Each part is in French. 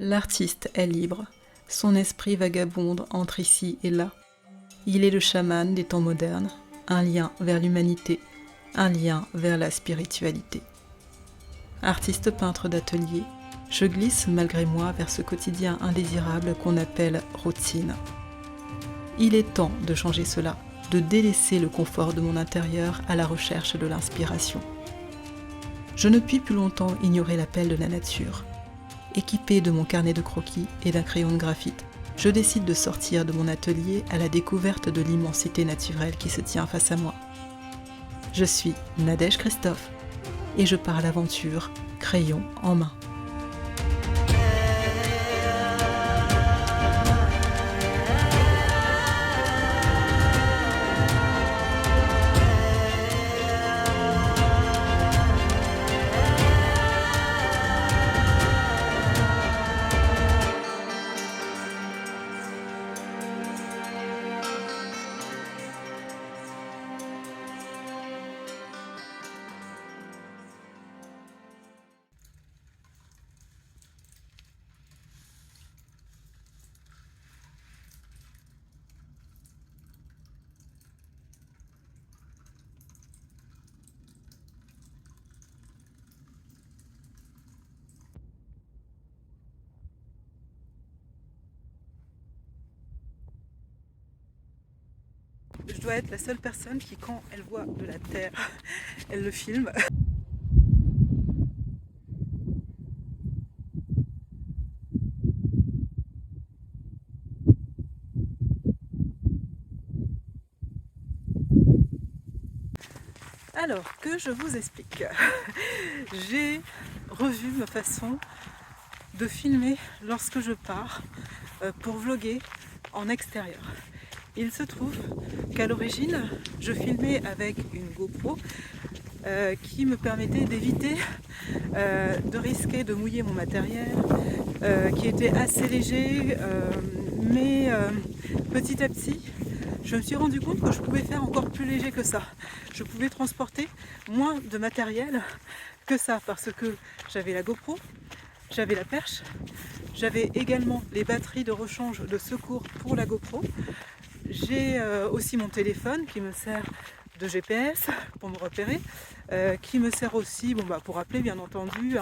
L'artiste est libre, son esprit vagabonde entre ici et là. Il est le chaman des temps modernes, un lien vers l'humanité, un lien vers la spiritualité. Artiste peintre d'atelier, je glisse malgré moi vers ce quotidien indésirable qu'on appelle routine. Il est temps de changer cela, de délaisser le confort de mon intérieur à la recherche de l'inspiration. Je ne puis plus longtemps ignorer l'appel de la nature. Équipé de mon carnet de croquis et d'un crayon de graphite, je décide de sortir de mon atelier à la découverte de l'immensité naturelle qui se tient face à moi. Je suis Nadège Christophe et je pars à l'aventure, crayon en main. Je dois être la seule personne qui, quand elle voit de la terre, elle le filme. Alors, que je vous explique. J'ai revu ma façon de filmer lorsque je pars pour vlogger en extérieur. Il se trouve qu'à l'origine, je filmais avec une GoPro qui me permettait d'éviter de risquer de mouiller mon matériel, qui était assez léger, mais petit à petit, je me suis rendu compte que je pouvais faire encore plus léger que ça. Je pouvais transporter moins de matériel que ça, parce que j'avais la GoPro, j'avais la perche, j'avais également les batteries de rechange de secours pour la GoPro. J'ai aussi mon téléphone qui me sert de GPS pour me repérer, qui me sert aussi pour appeler bien entendu,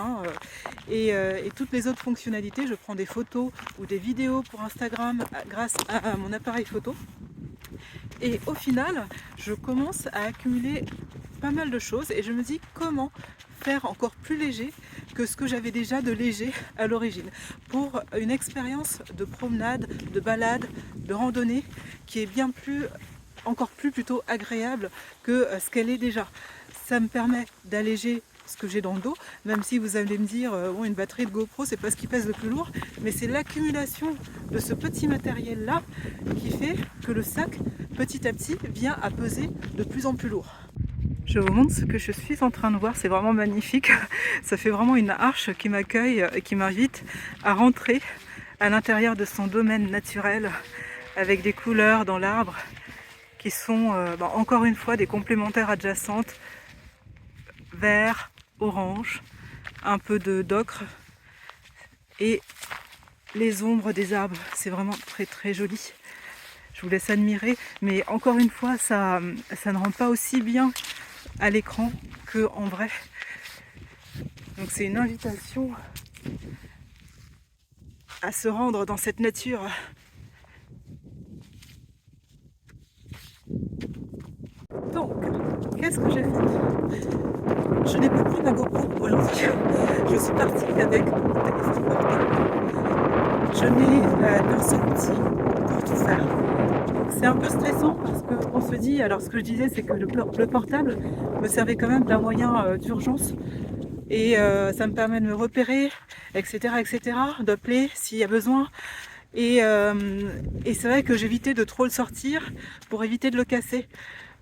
et toutes les autres fonctionnalités. Je prends des photos ou des vidéos pour Instagram grâce à mon appareil photo. Et au final, je commence à accumuler pas mal de choses et je me dis comment faire encore plus léger que ce que j'avais déjà de léger à l'origine pour une expérience de promenade, de balade, de randonnée qui est encore plus plutôt agréable que ce qu'elle est déjà. Ça me permet d'alléger ce que j'ai dans le dos, même si vous allez me dire une batterie de GoPro c'est pas ce qui pèse le plus lourd, mais c'est l'accumulation de ce petit matériel là qui fait que le sac petit à petit vient à peser de plus en plus lourd. Je vous montre ce que je suis en train de voir, c'est vraiment magnifique. Ça fait vraiment une arche qui m'accueille et qui m'invite à rentrer à l'intérieur de son domaine naturel avec des couleurs dans l'arbre qui sont encore une fois des complémentaires adjacentes, vert, orange, un peu d'ocre et les ombres des arbres. C'est vraiment très très joli. Je vous laisse admirer, mais encore une fois, ça ne rend pas aussi bien à l'écran qu'en vrai. Donc c'est une invitation à se rendre dans cette nature. Donc, qu'est-ce que j'ai fait? Je n'ai plus pris ma GoPro aujourd'hui. Je suis partie avec mon téléphone portable. Je n'ai qu'un seul outil pour tout faire. C'est un peu stressant parce qu'on se dit, alors ce que je disais c'est que le portable me servait quand même d'un moyen d'urgence et ça me permet de me repérer, etc., d'appeler s'il y a besoin. Et c'est vrai que j'évitais de trop le sortir pour éviter de le casser.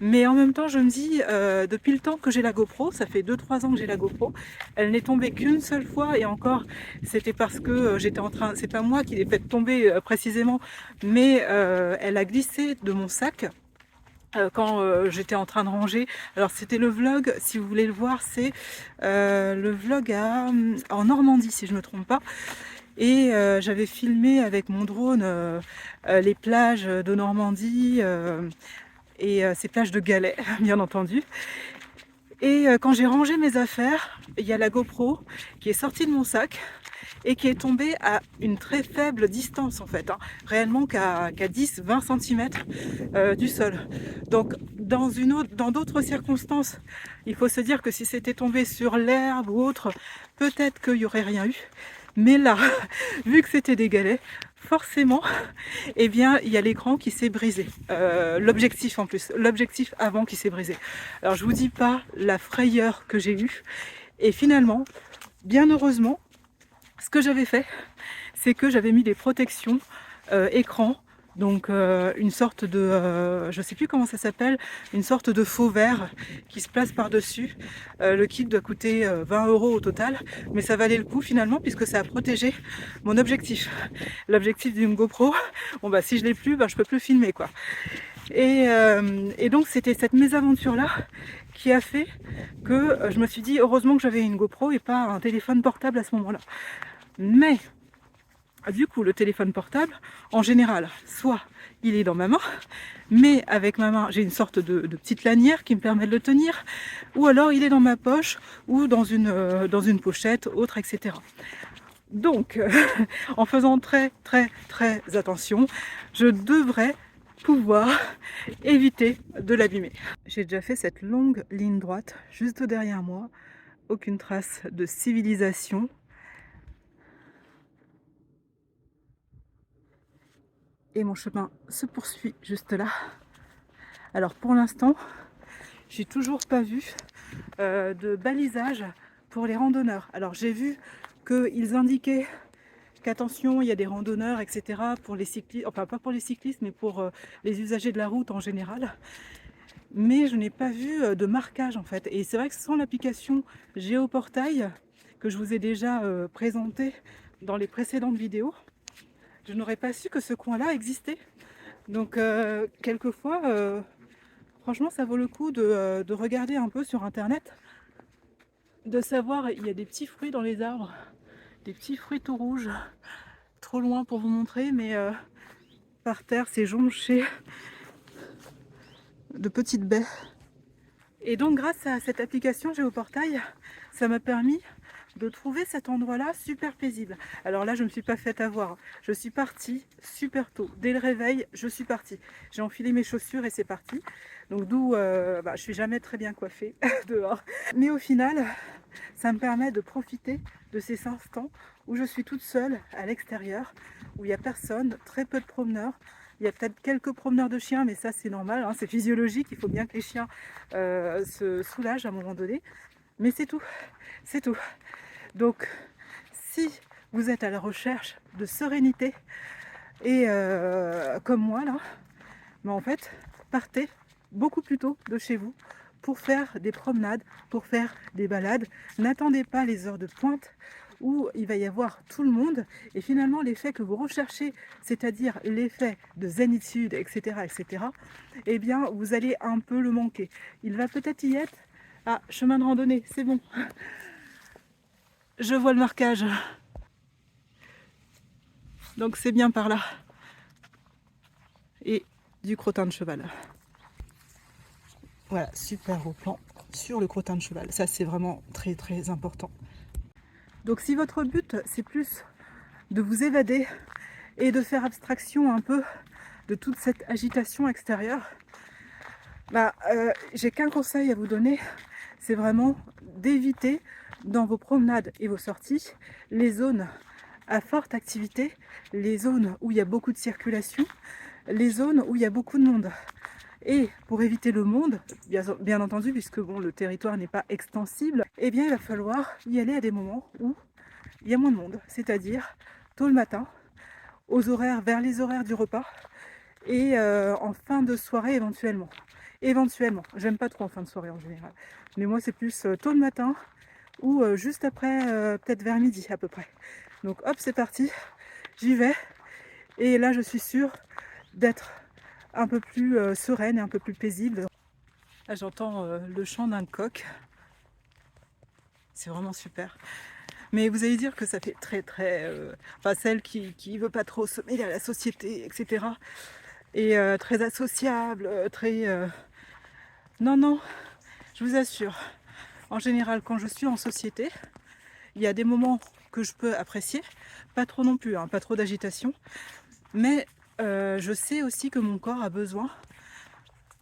Mais en même temps, je me dis, depuis le temps que j'ai la GoPro, ça fait 2-3 ans que j'ai la GoPro, elle n'est tombée qu'une seule fois, et encore, c'était parce que j'étais en train, c'est pas moi qui l'ai fait tomber précisément, mais elle a glissé de mon sac quand j'étais en train de ranger. Alors c'était le vlog, si vous voulez le voir, c'est le vlog en Normandie, si je ne me trompe pas. Et j'avais filmé avec mon drone les plages de Normandie et ces plages de galets, bien entendu. Et quand j'ai rangé mes affaires, il y a la GoPro qui est sortie de mon sac et qui est tombée à une très faible distance en fait, hein, réellement qu'à 10-20 cm du sol. Donc dans d'autres circonstances, il faut se dire que si c'était tombé sur l'herbe ou autre, peut-être qu'il n'y aurait rien eu. Mais là, vu que c'était des galets, forcément, eh bien, il y a l'écran qui s'est brisé. L'objectif en plus, l'objectif avant qui s'est brisé. Alors je vous dis pas la frayeur que j'ai eue. Et finalement, bien heureusement, ce que j'avais fait, c'est que j'avais mis des protections écran. Donc une sorte de, je sais plus comment ça s'appelle, une sorte de faux verre qui se place par-dessus. Le kit doit coûter 20 € au total, mais ça valait le coup finalement puisque ça a protégé mon objectif. L'objectif d'une GoPro, bon bah si je l'ai plus, bah, je peux plus filmer quoi. Et donc c'était cette mésaventure là qui a fait que je me suis dit heureusement que j'avais une GoPro et pas un téléphone portable à ce moment-là. Mais du coup, le téléphone portable, en général, soit il est dans ma main, mais avec ma main, j'ai une sorte de petite lanière qui me permet de le tenir, ou alors il est dans ma poche ou dans une pochette, autre, etc. Donc, en faisant très attention, je devrais pouvoir éviter de l'abîmer. J'ai déjà fait cette longue ligne droite juste derrière moi, aucune trace de civilisation. Et mon chemin se poursuit juste là. Alors pour l'instant, j'ai toujours pas vu de balisage pour les randonneurs. Alors j'ai vu qu'ils indiquaient qu'attention, il y a des randonneurs, etc. pour les cyclistes, enfin pas pour les cyclistes, mais pour les usagers de la route en général. Mais je n'ai pas vu de marquage en fait. Et c'est vrai que sans l'application Géoportail, que je vous ai déjà présenté dans les précédentes vidéos, je n'aurais pas su que ce coin-là existait. Donc quelquefois, franchement, ça vaut le coup de regarder un peu sur internet, de savoir, il y a des petits fruits dans les arbres, des petits fruits tout rouges, trop loin pour vous montrer, mais par terre, c'est jonché de petites baies. Et donc grâce à cette application Géoportail, ça m'a permis de trouver cet endroit-là super paisible. Alors là, je ne me suis pas faite avoir. Je suis partie super tôt. Dès le réveil, je suis partie. J'ai enfilé mes chaussures et c'est parti. Donc d'où je suis jamais très bien coiffée dehors. Mais au final, ça me permet de profiter de ces instants où je suis toute seule à l'extérieur, où il n'y a personne, très peu de promeneurs. Il y a peut-être quelques promeneurs de chiens, mais ça c'est normal, hein, c'est physiologique. Il faut bien que les chiens se soulagent à un moment donné. Mais c'est tout, c'est tout. Donc, si vous êtes à la recherche de sérénité et comme moi là, ben en fait, partez beaucoup plus tôt de chez vous pour faire des promenades, pour faire des balades. N'attendez pas les heures de pointe où il va y avoir tout le monde et finalement l'effet que vous recherchez, c'est-à-dire l'effet de zénitude, etc., etc., eh bien vous allez un peu le manquer. Il va peut-être y être. Ah, chemin de randonnée, c'est bon. Je vois le marquage. Donc c'est bien par là. Et du crottin de cheval. Voilà, super beau plan sur le crottin de cheval. Ça c'est vraiment très important. Donc si votre but c'est plus de vous évader et de faire abstraction un peu de toute cette agitation extérieure, j'ai qu'un conseil à vous donner, c'est vraiment d'éviter dans vos promenades et vos sorties les zones à forte activité, les zones où il y a beaucoup de circulation, les zones où il y a beaucoup de monde. Et pour éviter le monde, bien entendu, puisque bon, le territoire n'est pas extensible, eh bien il va falloir y aller à des moments où il y a moins de monde, c'est-à-dire tôt le matin, vers les horaires du repas et en fin de soirée éventuellement. Éventuellement, j'aime pas trop en fin de soirée en général, mais moi c'est plus tôt le matin ou juste après, peut-être vers midi à peu près. Donc hop, c'est parti, j'y vais. Et là, je suis sûre d'être un peu plus sereine et un peu plus paisible. Là, j'entends le chant d'un coq. C'est vraiment super. Mais vous allez dire que ça fait très, enfin celle qui veut pas trop se mêler à la société, etc. Et très associable, très... Non, non, je vous assure. En général, quand je suis en société, il y a des moments que je peux apprécier, pas trop non plus, hein, pas trop d'agitation, mais je sais aussi que mon corps a besoin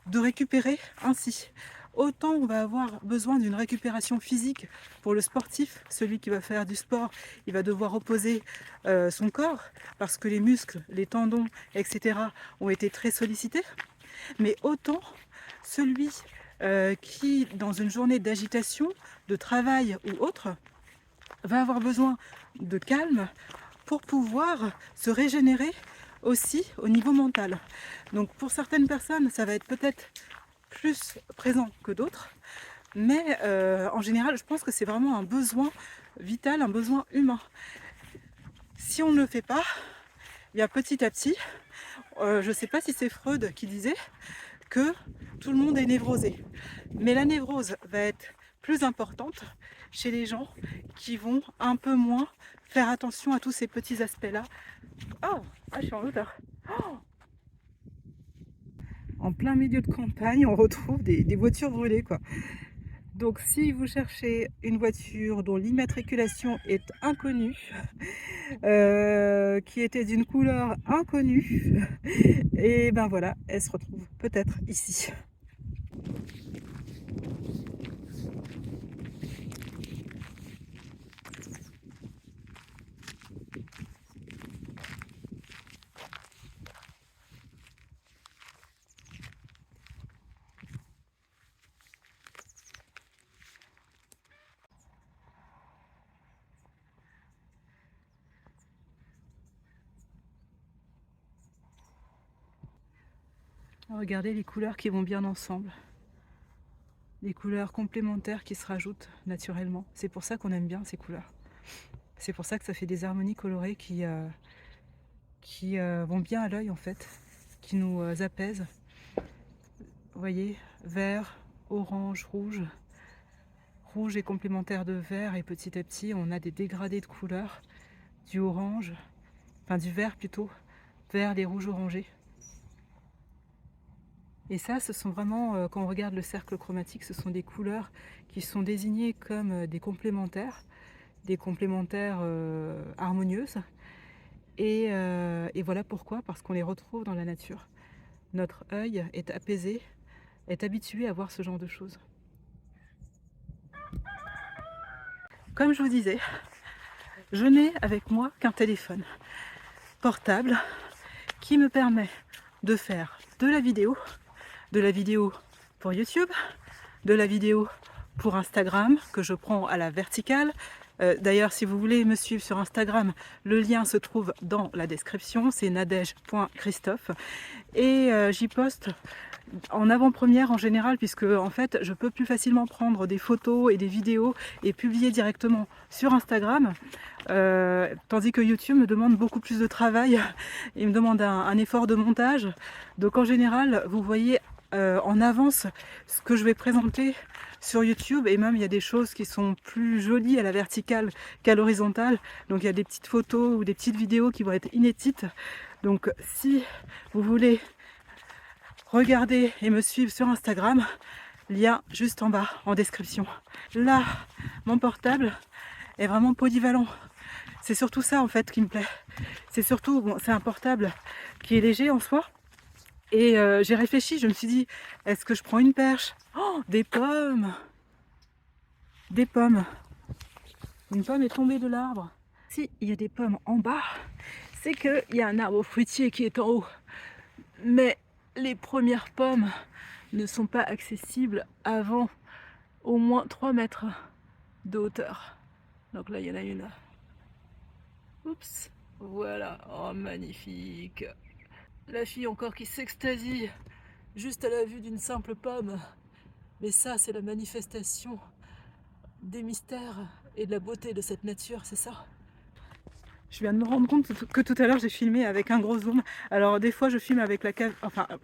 de récupérer ainsi. Autant on va avoir besoin d'une récupération physique pour le sportif, celui qui va faire du sport, il va devoir reposer son corps parce que les muscles, les tendons, etc. ont été très sollicités. Mais autant celui qui, dans une journée d'agitation, de travail ou autre, va avoir besoin de calme pour pouvoir se régénérer aussi au niveau mental. Donc pour certaines personnes, ça va être peut-être plus présent que d'autres, mais en général, je pense que c'est vraiment un besoin vital, un besoin humain. Si on ne le fait pas, il y a petit à petit, je ne sais pas si c'est Freud qui disait que tout le monde est névrosé, mais la névrose va être plus importante chez les gens qui vont un peu moins faire attention à tous ces petits aspects-là. Oh, ah, je suis en hauteur. Oh, en plein milieu de campagne, on retrouve des voitures brûlées, quoi. Donc si vous cherchez une voiture dont l'immatriculation est inconnue, qui était d'une couleur inconnue, et ben voilà, elle se retrouve peut-être ici. Regardez les couleurs qui vont bien ensemble. Des couleurs complémentaires qui se rajoutent naturellement. C'est pour ça qu'on aime bien ces couleurs. C'est pour ça que ça fait des harmonies colorées qui vont bien à l'œil en fait, qui nous apaisent. Vous voyez, vert, orange, rouge. Rouge est complémentaire de vert et petit à petit on a des dégradés de couleurs, du orange, enfin du vert plutôt, vers les rouges orangés. Et ça, ce sont vraiment, quand on regarde le cercle chromatique, ce sont des couleurs qui sont désignées comme des complémentaires harmonieuses. Et voilà pourquoi, parce qu'on les retrouve dans la nature. Notre œil est apaisé, est habitué à voir ce genre de choses. Comme je vous disais, je n'ai avec moi qu'un téléphone portable qui me permet de faire de la vidéo pour YouTube, de la vidéo pour Instagram que je prends à la verticale. D'ailleurs, si vous voulez me suivre sur Instagram, le lien se trouve dans la description, c'est nadège.christophe. Et j'y poste en avant-première en général, puisque en fait je peux plus facilement prendre des photos et des vidéos et publier directement sur Instagram, tandis que YouTube me demande beaucoup plus de travail, il me demande un effort de montage. Donc en général, vous voyez en avance ce que je vais présenter sur YouTube, et même il y a des choses qui sont plus jolies à la verticale qu'à l'horizontale. Donc il y a des petites photos ou des petites vidéos qui vont être inédites. Donc si vous voulez regarder et me suivre sur Instagram, lien juste en bas en description. Là, mon portable est vraiment polyvalent. C'est surtout ça en fait qui me plaît. C'est surtout, bon, c'est un portable qui est léger en soi. Et j'ai réfléchi, je me suis dit, est-ce que je prends une perche? Oh, des pommes! Des pommes. Une pomme est tombée de l'arbre. Si il y a des pommes en bas, c'est qu'il y a un arbre fruitier qui est en haut. Mais les premières pommes ne sont pas accessibles avant au moins 3 mètres de hauteur. Donc là, il y en a une. Oups, voilà, oh magnifique. La fille encore qui s'extasie juste à la vue d'une simple pomme. Mais ça, c'est la manifestation des mystères et de la beauté de cette nature, c'est ça. Je viens de me rendre compte que tout à l'heure j'ai filmé avec un gros zoom. Alors des fois je filme avec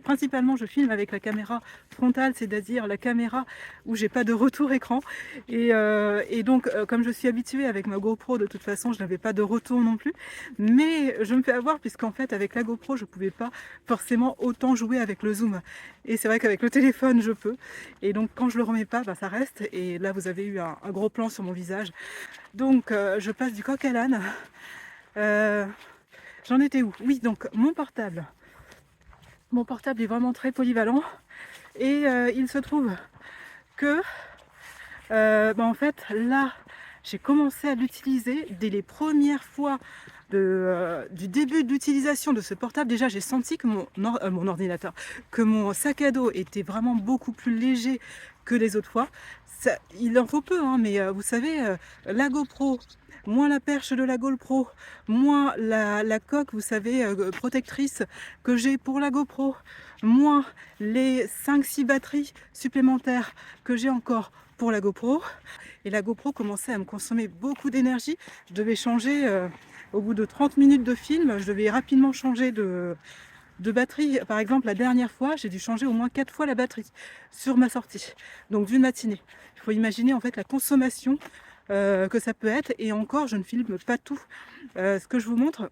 principalement je filme avec la caméra frontale, c'est-à-dire la caméra où j'ai pas de retour écran. Et donc comme je suis habituée avec ma GoPro, de toute façon je n'avais pas de retour non plus. Mais je me fais avoir puisqu'en fait avec la GoPro je pouvais pas forcément autant jouer avec le zoom. Et c'est vrai qu'avec le téléphone je peux. Et donc quand je le remets pas, ça reste. Et là vous avez eu un gros plan sur mon visage. Donc je passe du coq à l'âne. J'en étais où? Oui, donc mon portable. Mon portable est vraiment très polyvalent. Et il se trouve que, en fait, là, j'ai commencé à l'utiliser dès les premières fois du début de l'utilisation de ce portable. Déjà, j'ai senti que mon ordinateur, que mon sac à dos était vraiment beaucoup plus léger que les autres fois. Ça, il en faut peu, hein, mais vous savez, la GoPro, moins la perche de la GoPro, moins la coque, vous savez, protectrice que j'ai pour la GoPro, moins les 5-6 batteries supplémentaires que j'ai encore pour la GoPro. Et la GoPro commençait à me consommer beaucoup d'énergie. Je devais changer, au bout de 30 minutes de film, je devais rapidement changer de batterie. Par exemple, la dernière fois, j'ai dû changer au moins 4 fois la batterie sur ma sortie, donc d'une matinée. Il faut imaginer en fait la consommation que ça peut être. Et encore, je ne filme pas tout. Ce que je vous montre,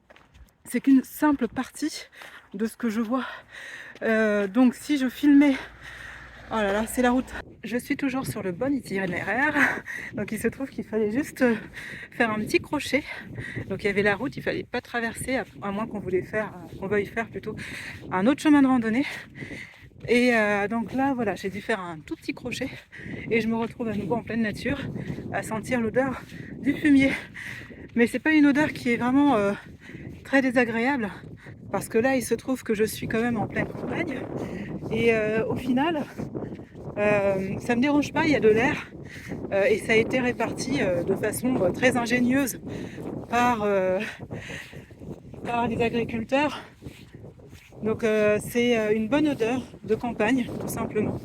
c'est qu'une simple partie de ce que je vois. Donc si je filmais... Oh là là, c'est la route. Je suis toujours sur le bon itinéraire. Donc il se trouve qu'il fallait juste faire un petit crochet. Donc il y avait la route, il fallait pas traverser, à moins qu'on veuille faire plutôt un autre chemin de randonnée. Et donc là, voilà, j'ai dû faire un tout petit crochet et je me retrouve à nouveau en pleine nature à sentir l'odeur du fumier. Mais c'est pas une odeur qui est vraiment très désagréable parce que là, il se trouve que je suis quand même en pleine campagne et au final, ça me dérange pas, il y a de l'air et ça a été réparti de façon très ingénieuse par les agriculteurs. Donc c'est une bonne odeur de campagne, tout simplement.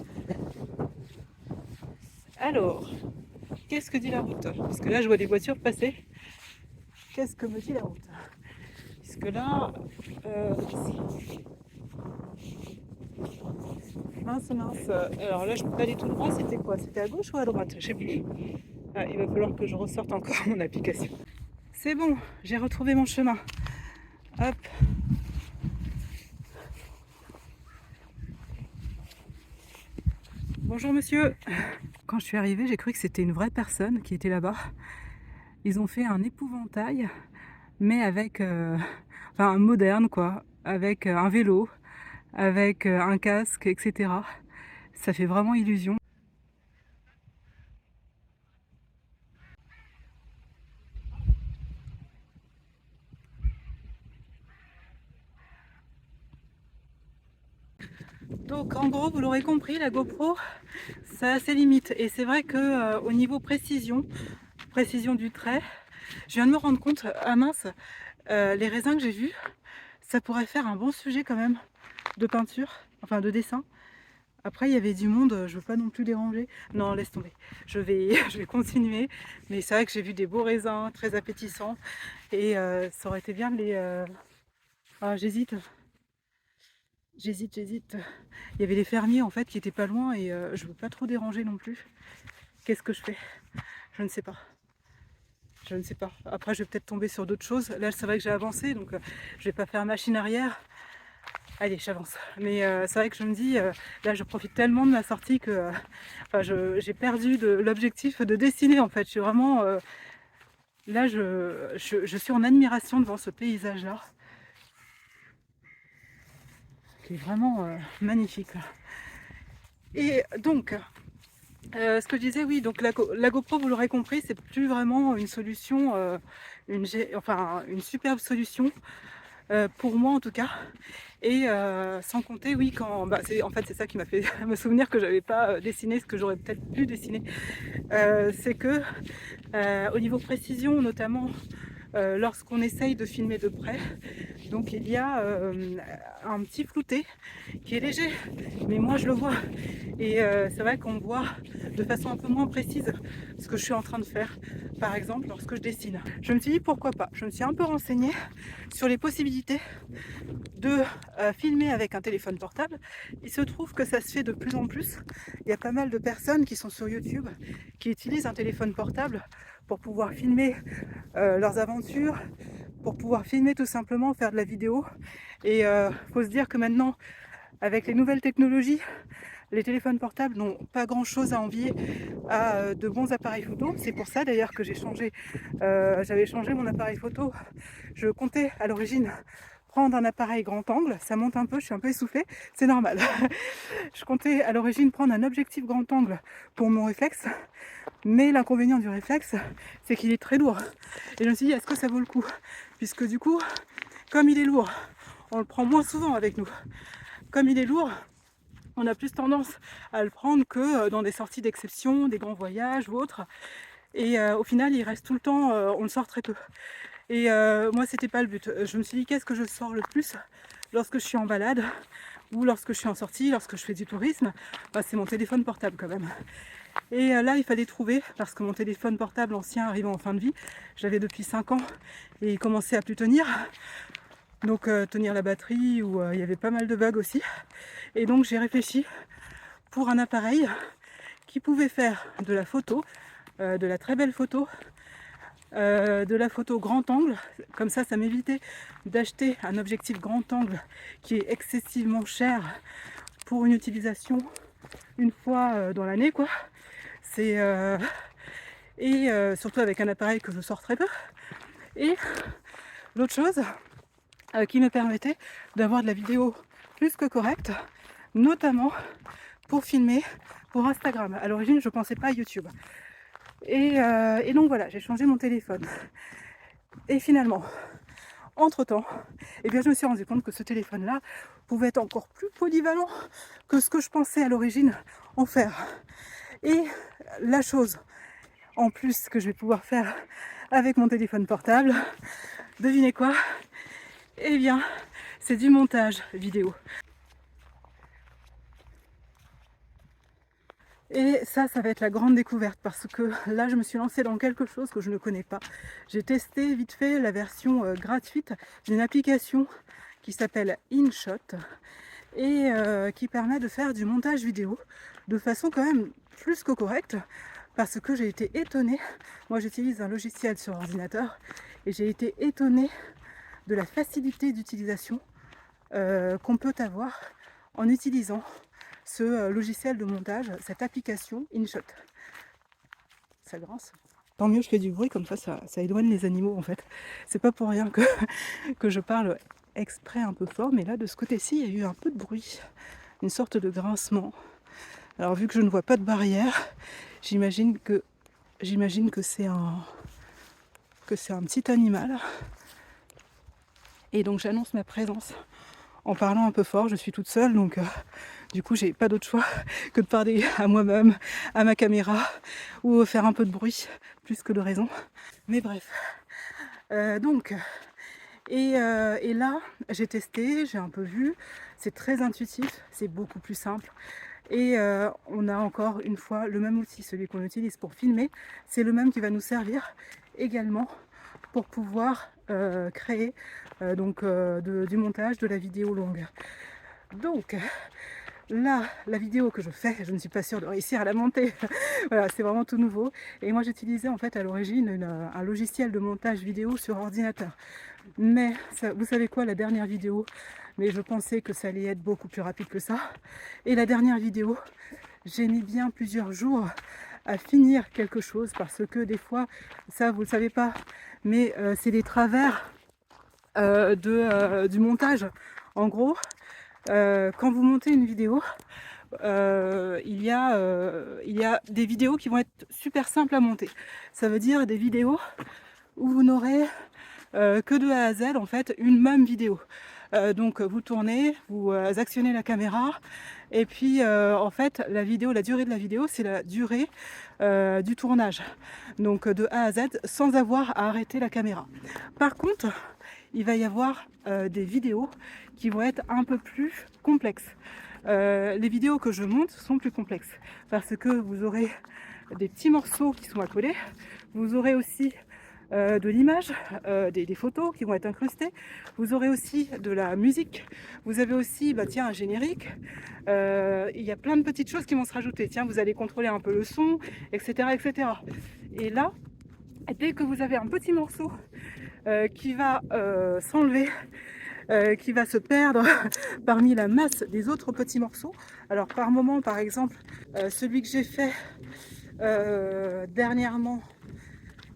Alors, qu'est-ce que dit la route? Parce que là, je vois des voitures passer. Qu'est-ce que me dit la route? Puisque là, mince. Alors là, je peux pas aller tout droit. C'était quoi? C'était à gauche ou à droite? Je sais plus. Ah, il va falloir que je ressorte encore mon application. C'est bon, j'ai retrouvé mon chemin. Hop. Bonjour monsieur. Quand je suis arrivée, j'ai cru que c'était une vraie personne qui était là-bas. Ils ont fait un épouvantail, mais avec moderne quoi, avec un vélo, avec un casque, etc. Ça fait vraiment illusion. Donc en gros, vous l'aurez compris, la GoPro, ça a ses limites. Et c'est vrai que au niveau précision du trait, je viens de me rendre compte, ah mince, les raisins que j'ai vus, ça pourrait faire un bon sujet quand même de peinture, enfin de dessin. Après, il y avait du monde, je veux pas non plus déranger. Non, laisse tomber. Je vais continuer. Mais c'est vrai que j'ai vu des beaux raisins très appétissants. Et ça aurait été bien de les... Ah, j'hésite. Il y avait les fermiers en fait qui étaient pas loin et je veux pas trop déranger non plus. Qu'est-ce que je fais? Je ne sais pas. Après, je vais peut-être tomber sur d'autres choses. Là, c'est vrai que j'ai avancé, donc je vais pas faire machine arrière. Allez, j'avance. Mais c'est vrai que je me dis, là, je profite tellement de ma sortie que j'ai perdu l'objectif de dessiner en fait. Je suis vraiment... là, je suis en admiration devant ce paysage-là, qui est vraiment magnifique. Et donc, ce que je disais, oui, donc la GoPro, vous l'aurez compris, c'est plus vraiment une solution, une superbe solution, pour moi en tout cas. Et sans compter, oui, en fait c'est ça qui m'a fait me souvenir que j'avais pas dessiné ce que j'aurais peut-être pu dessiner. C'est que au niveau précision, notamment lorsqu'on essaye de filmer de près, donc il y a un petit flouté qui est léger, mais moi je le vois. Et c'est vrai qu'on voit de façon un peu moins précise ce que je suis en train de faire par exemple lorsque je dessine. Je me suis dit pourquoi pas. Je me suis un peu renseignée sur les possibilités de filmer avec un téléphone portable. Il se trouve que ça se fait de plus en plus. Il y a pas mal de personnes qui sont sur YouTube qui utilisent un téléphone portable pour pouvoir filmer leurs aventures, pour pouvoir filmer tout simplement, faire de la vidéo. Et faut se dire que maintenant, avec les nouvelles technologies, les téléphones portables n'ont pas grand chose à envier à de bons appareils photo. C'est pour ça d'ailleurs que j'avais changé mon appareil photo. Je comptais à l'origine prendre un appareil grand angle, ça monte un peu, je suis un peu essoufflée, c'est normal. Je comptais à l'origine prendre un objectif grand angle pour mon réflexe, mais l'inconvénient du réflexe, c'est qu'il est très lourd. Et je me suis dit, est-ce que ça vaut le coup? Puisque du coup, comme il est lourd, on le prend moins souvent avec nous. Comme il est lourd, on a plus tendance à le prendre que dans des sorties d'exception, des grands voyages ou autres. Et au final, il reste tout le temps, on le sort très peu. Et moi, c'était pas le but. Je me suis dit, qu'est-ce que je sors le plus lorsque je suis en balade ou lorsque je suis en sortie, lorsque je fais du tourisme? C'est mon téléphone portable quand même. Et là, il fallait trouver, parce que mon téléphone portable ancien arrivant en fin de vie, je l'avais depuis 5 ans et il commençait à plus tenir. Donc tenir la batterie, ou il y avait pas mal de bugs aussi. Et donc j'ai réfléchi pour un appareil qui pouvait faire de la photo, de la très belle photo, de la photo grand angle. Comme ça m'évitait d'acheter un objectif grand angle qui est excessivement cher pour une utilisation une fois dans l'année, quoi. C'est surtout avec un appareil que je sors très peu. Et l'autre chose qui me permettait d'avoir de la vidéo plus que correcte, notamment pour filmer pour Instagram. À l'origine, je ne pensais pas à YouTube. Et donc voilà, j'ai changé mon téléphone. Et finalement, entre-temps, je me suis rendu compte que ce téléphone-là pouvait être encore plus polyvalent que ce que je pensais à l'origine en faire. Et la chose en plus que je vais pouvoir faire avec mon téléphone portable, devinez quoi? Eh bien, c'est du montage vidéo. Et ça va être la grande découverte, parce que là, je me suis lancée dans quelque chose que je ne connais pas. J'ai testé vite fait la version gratuite d'une application qui s'appelle InShot et qui permet de faire du montage vidéo de façon quand même plus que correcte, parce que j'ai été étonnée. Moi, j'utilise un logiciel sur ordinateur et j'ai été étonnée de la facilité d'utilisation qu'on peut avoir en utilisant ce logiciel de montage, cette application InShot. Ça grince. Tant mieux, je fais du bruit, comme ça éloigne les animaux en fait. C'est pas pour rien que je parle exprès un peu fort, mais là de ce côté-ci, il y a eu un peu de bruit, une sorte de grincement. Alors vu que je ne vois pas de barrière, j'imagine que c'est un petit animal. Et donc j'annonce ma présence en parlant un peu fort. Je suis toute seule, donc du coup j'ai pas d'autre choix que de parler à moi-même, à ma caméra, ou faire un peu de bruit, plus que de raison. Mais bref. Et là j'ai testé, j'ai un peu vu, c'est très intuitif, c'est beaucoup plus simple. Et on a encore une fois le même outil, celui qu'on utilise pour filmer, c'est le même qui va nous servir également pour pouvoir créer du montage, de la vidéo longue. Donc là, la vidéo que je fais, je ne suis pas sûre de réussir à la monter. Voilà, c'est vraiment tout nouveau. Et moi j'utilisais en fait à l'origine un logiciel de montage vidéo sur ordinateur. Mais vous savez quoi, la dernière vidéo, mais je pensais que ça allait être beaucoup plus rapide que ça. Et la dernière vidéo, j'ai mis bien plusieurs jours à finir quelque chose, parce que des fois, ça vous le savez pas, mais c'est des travers du montage. En gros, quand vous montez une vidéo, il y a des vidéos qui vont être super simples à monter. Ça veut dire des vidéos où vous n'aurez que de A à Z en fait une même vidéo. Donc vous tournez, vous actionnez la caméra, et puis en fait la durée de la vidéo, c'est la durée du tournage, donc de A à Z, sans avoir à arrêter la caméra. Par contre, il va y avoir des vidéos qui vont être un peu plus complexes. Les vidéos que je monte sont plus complexes, parce que vous aurez des petits morceaux qui sont à coller. Vous aurez aussi de l'image, des photos qui vont être incrustées. Vous aurez aussi de la musique. Vous avez aussi tiens, un générique. Il y a plein de petites choses qui vont se rajouter. Tiens, vous allez contrôler un peu le son, etc. etc. Et là, dès que vous avez un petit morceau qui va s'enlever, qui va se perdre parmi la masse des autres petits morceaux. Alors par moment, par exemple, celui que j'ai fait dernièrement,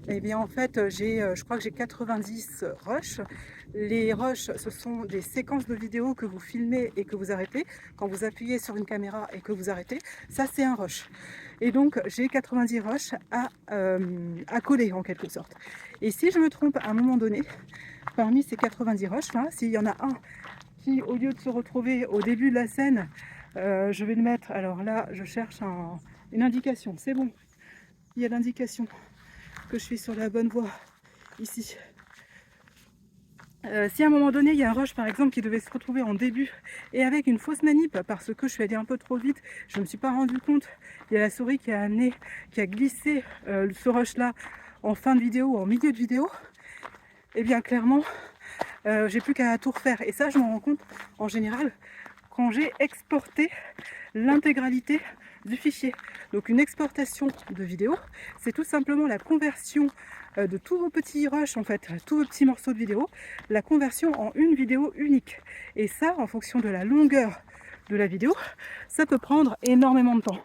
eh bien en fait, je crois que j'ai 90 rushs. Les rushs, ce sont des séquences de vidéos que vous filmez et que vous arrêtez. Quand vous appuyez sur une caméra et que vous arrêtez, ça c'est un rush. Et donc j'ai 90 rushs à coller en quelque sorte. Et si je me trompe à un moment donné, parmi ces 90 rushs là, s'il y en a un qui, au lieu de se retrouver au début de la scène, je vais le mettre, alors là je cherche une indication, c'est bon, il y a l'indication que je suis sur la bonne voie ici. Si à un moment donné il y a un rush par exemple qui devait se retrouver en début et avec une fausse manip parce que je suis allée un peu trop vite, je ne me suis pas rendu compte, il y a la souris qui a glissé ce rush là en fin de vidéo ou en milieu de vidéo, et bien clairement j'ai plus qu'à tout refaire. Et ça je m'en rends compte en général quand j'ai exporté l'intégralité du fichier. Donc une exportation de vidéo, c'est tout simplement la conversion de tous vos petits rushs, en fait, tous vos petits morceaux de vidéo, la conversion en une vidéo unique. Et ça, en fonction de la longueur de la vidéo, ça peut prendre énormément de temps.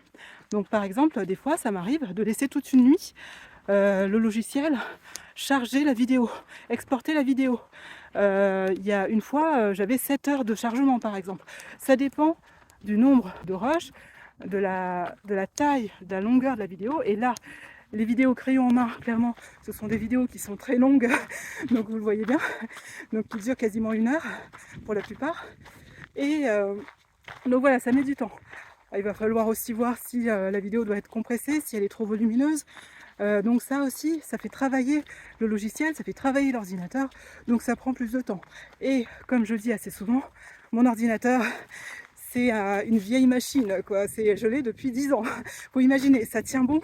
Donc par exemple, des fois, ça m'arrive de laisser toute une nuit le logiciel charger la vidéo, exporter la vidéo. Il y a une fois, j'avais 7 heures de chargement par exemple. Ça dépend du nombre de rushs, de la taille, de la longueur de la vidéo. Et là, les vidéos crayon en main, clairement, ce sont des vidéos qui sont très longues, donc vous le voyez bien, donc qui durent quasiment 1 heure pour la plupart. Et donc voilà, ça met du temps. Il va falloir aussi voir si la vidéo doit être compressée, si elle est trop volumineuse. Donc ça aussi, ça fait travailler le logiciel, ça fait travailler l'ordinateur, donc ça prend plus de temps. Et comme je le dis assez souvent, mon ordinateur, c'est une vieille machine, quoi. Je l'ai depuis 10 ans. Faut imaginer, ça tient bon.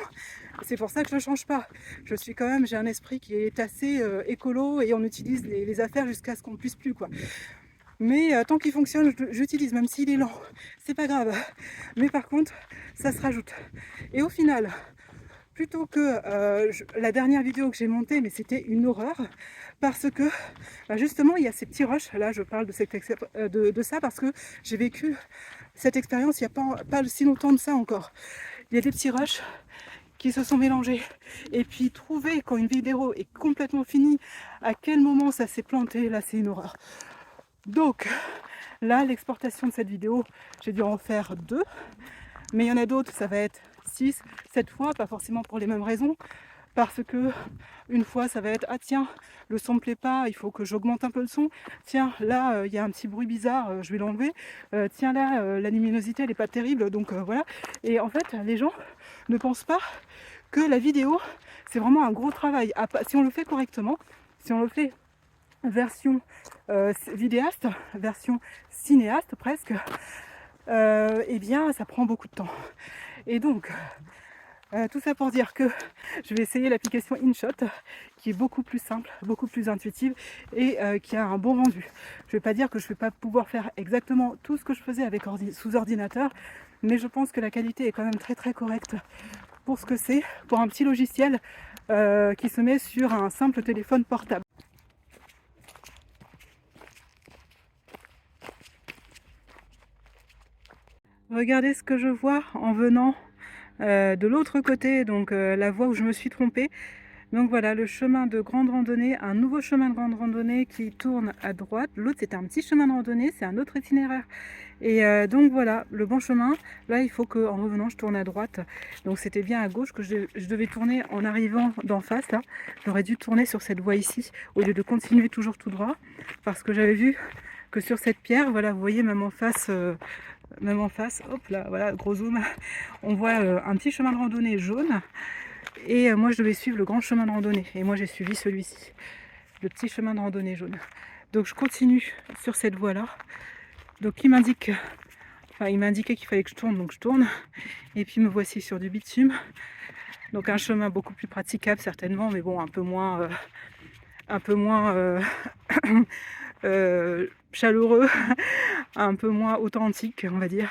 C'est pour ça que je ne change pas. J'ai un esprit qui est assez écolo et on utilise les affaires jusqu'à ce qu'on ne puisse plus, quoi. Mais tant qu'il fonctionne, j'utilise, même s'il est lent. C'est pas grave. Mais par contre, ça se rajoute. Et au final, plutôt que la dernière vidéo que j'ai montée, mais c'était une horreur, parce que justement il y a ces petits rushs, là je parle de ça parce que j'ai vécu cette expérience il n'y a pas si longtemps de ça encore. Il y a des petits rushs qui se sont mélangés, et puis trouver quand une vidéo est complètement finie, à quel moment ça s'est planté, là c'est une horreur. Donc là l'exportation de cette vidéo, j'ai dû en faire 2, mais il y en a d'autres, ça va être 6, 7 fois, pas forcément pour les mêmes raisons, parce que une fois ça va être ah tiens le son me plaît pas, il faut que j'augmente un peu le son, tiens là il y a un petit bruit bizarre, je vais l'enlever, tiens là la luminosité elle est pas terrible, donc voilà. Et en fait les gens ne pensent pas que la vidéo c'est vraiment un gros travail, si on le fait correctement, si on le fait version vidéaste, version cinéaste presque, eh bien ça prend beaucoup de temps. Et donc tout ça pour dire que je vais essayer l'application InShot qui est beaucoup plus simple, beaucoup plus intuitive et qui a un bon rendu. Je ne vais pas dire que je ne vais pas pouvoir faire exactement tout ce que je faisais sous ordinateur, mais je pense que la qualité est quand même très très correcte pour ce que c'est, pour un petit logiciel qui se met sur un simple téléphone portable. Regardez ce que je vois en venant de l'autre côté, donc la voie où je me suis trompée. Donc voilà, le chemin de grande randonnée, un nouveau chemin de grande randonnée qui tourne à droite. L'autre c'était un petit chemin de randonnée, c'est un autre itinéraire. Et donc voilà, le bon chemin, là il faut qu'en revenant je tourne à droite. Donc c'était bien à gauche que je devais tourner en arrivant d'en face là. J'aurais dû tourner sur cette voie ici, au lieu de continuer toujours tout droit. Parce que j'avais vu que sur cette pierre, voilà, vous voyez même en face, hop là, voilà, gros zoom, on voit un petit chemin de randonnée jaune. Et moi je devais suivre le grand chemin de randonnée, et moi j'ai suivi celui-ci, le petit chemin de randonnée jaune. Donc je continue sur cette voie là, donc il m'indiquait qu'il fallait que je tourne, donc je tourne, et puis me voici sur du bitume. Donc un chemin beaucoup plus praticable certainement, mais bon, un peu moins, chaleureux, un peu moins authentique, on va dire.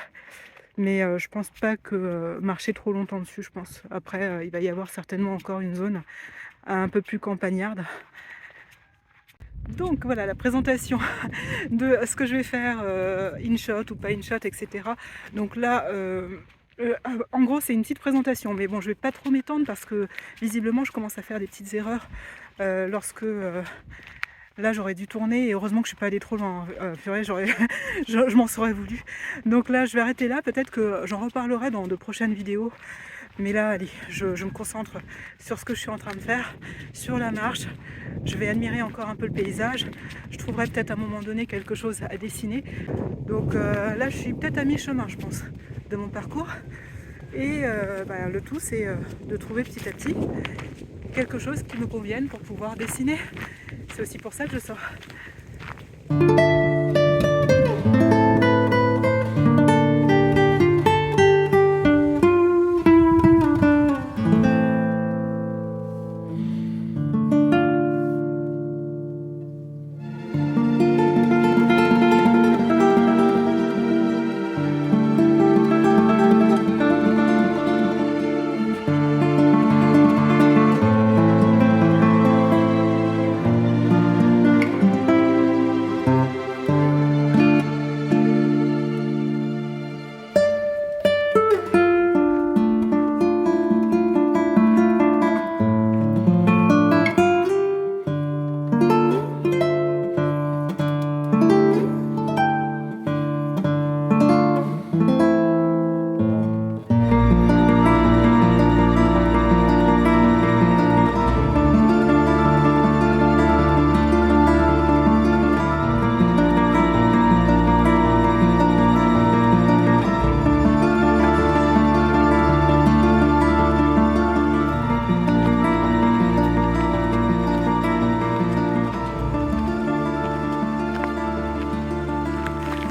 Mais je pense pas que marcher trop longtemps dessus, je pense. Après, il va y avoir certainement encore une zone un peu plus campagnarde. Donc voilà la présentation de ce que je vais faire, InShot ou pas InShot, etc. Donc là, en gros c'est une petite présentation, mais bon je vais pas trop m'étendre parce que visiblement je commence à faire des petites erreurs lorsque là j'aurais dû tourner, et heureusement que je suis pas allée trop loin, purée, je m'en serais voulu. Donc là je vais arrêter là, peut-être que j'en reparlerai dans de prochaines vidéos. Mais là, allez, je me concentre sur ce que je suis en train de faire, sur la marche. Je vais admirer encore un peu le paysage. Je trouverai peut-être à un moment donné quelque chose à dessiner. Donc là, je suis peut-être à mi-chemin, je pense, de mon parcours. Et le tout, c'est de trouver petit à petit quelque chose qui me convienne pour pouvoir dessiner. C'est aussi pour ça que je sors.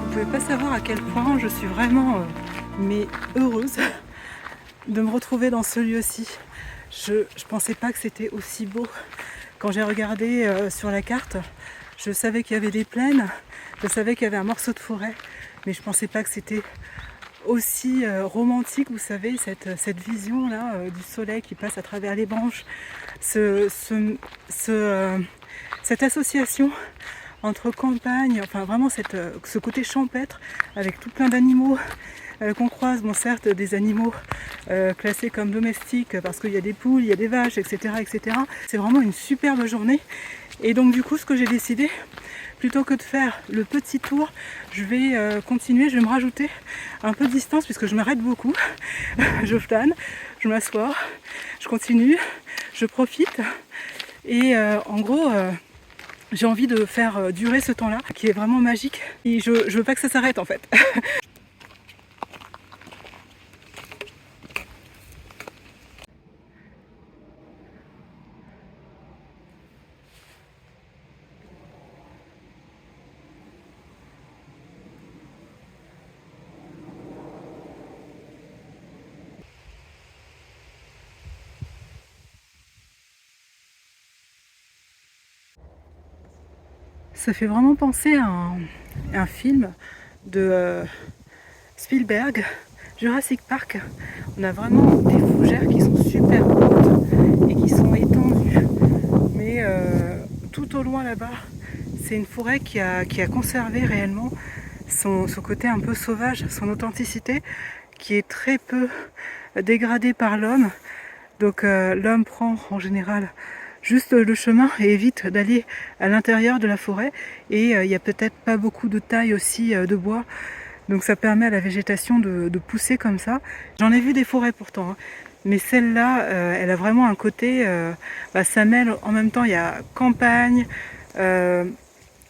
Vous pouvez pas savoir à quel point je suis vraiment heureuse de me retrouver dans ce lieu-ci. Je pensais pas que c'était aussi beau. Quand j'ai regardé sur la carte, je savais qu'il y avait des plaines, je savais qu'il y avait un morceau de forêt, mais je pensais pas que c'était aussi romantique, vous savez, cette vision là du soleil qui passe à travers les branches, cette association entre campagne, enfin vraiment ce côté champêtre avec tout plein d'animaux qu'on croise, bon certes des animaux classés comme domestiques parce qu'il y a des poules, il y a des vaches, etc. etc. C'est vraiment une superbe journée, et donc du coup ce que j'ai décidé, plutôt que de faire le petit tour, je vais continuer, je vais me rajouter un peu de distance puisque je m'arrête beaucoup, je flâne, je m'assois, je continue, je profite, et en gros j'ai envie de faire durer ce temps-là qui est vraiment magique, et je veux pas que ça s'arrête en fait. Ça fait vraiment penser à un film de Spielberg, Jurassic Park. On a vraiment des fougères qui sont super hautes et qui sont étendues. Mais tout au loin là-bas, c'est une forêt qui a conservé réellement son côté un peu sauvage, son authenticité, qui est très peu dégradée par l'homme. Donc l'homme prend en général juste le chemin et évite d'aller à l'intérieur de la forêt, et il n'y a peut-être pas beaucoup de taille aussi de bois, donc ça permet à la végétation de pousser comme ça. J'en ai vu des forêts pourtant, hein. Mais celle-là, elle a vraiment un côté, ça mêle en même temps, il y a campagne,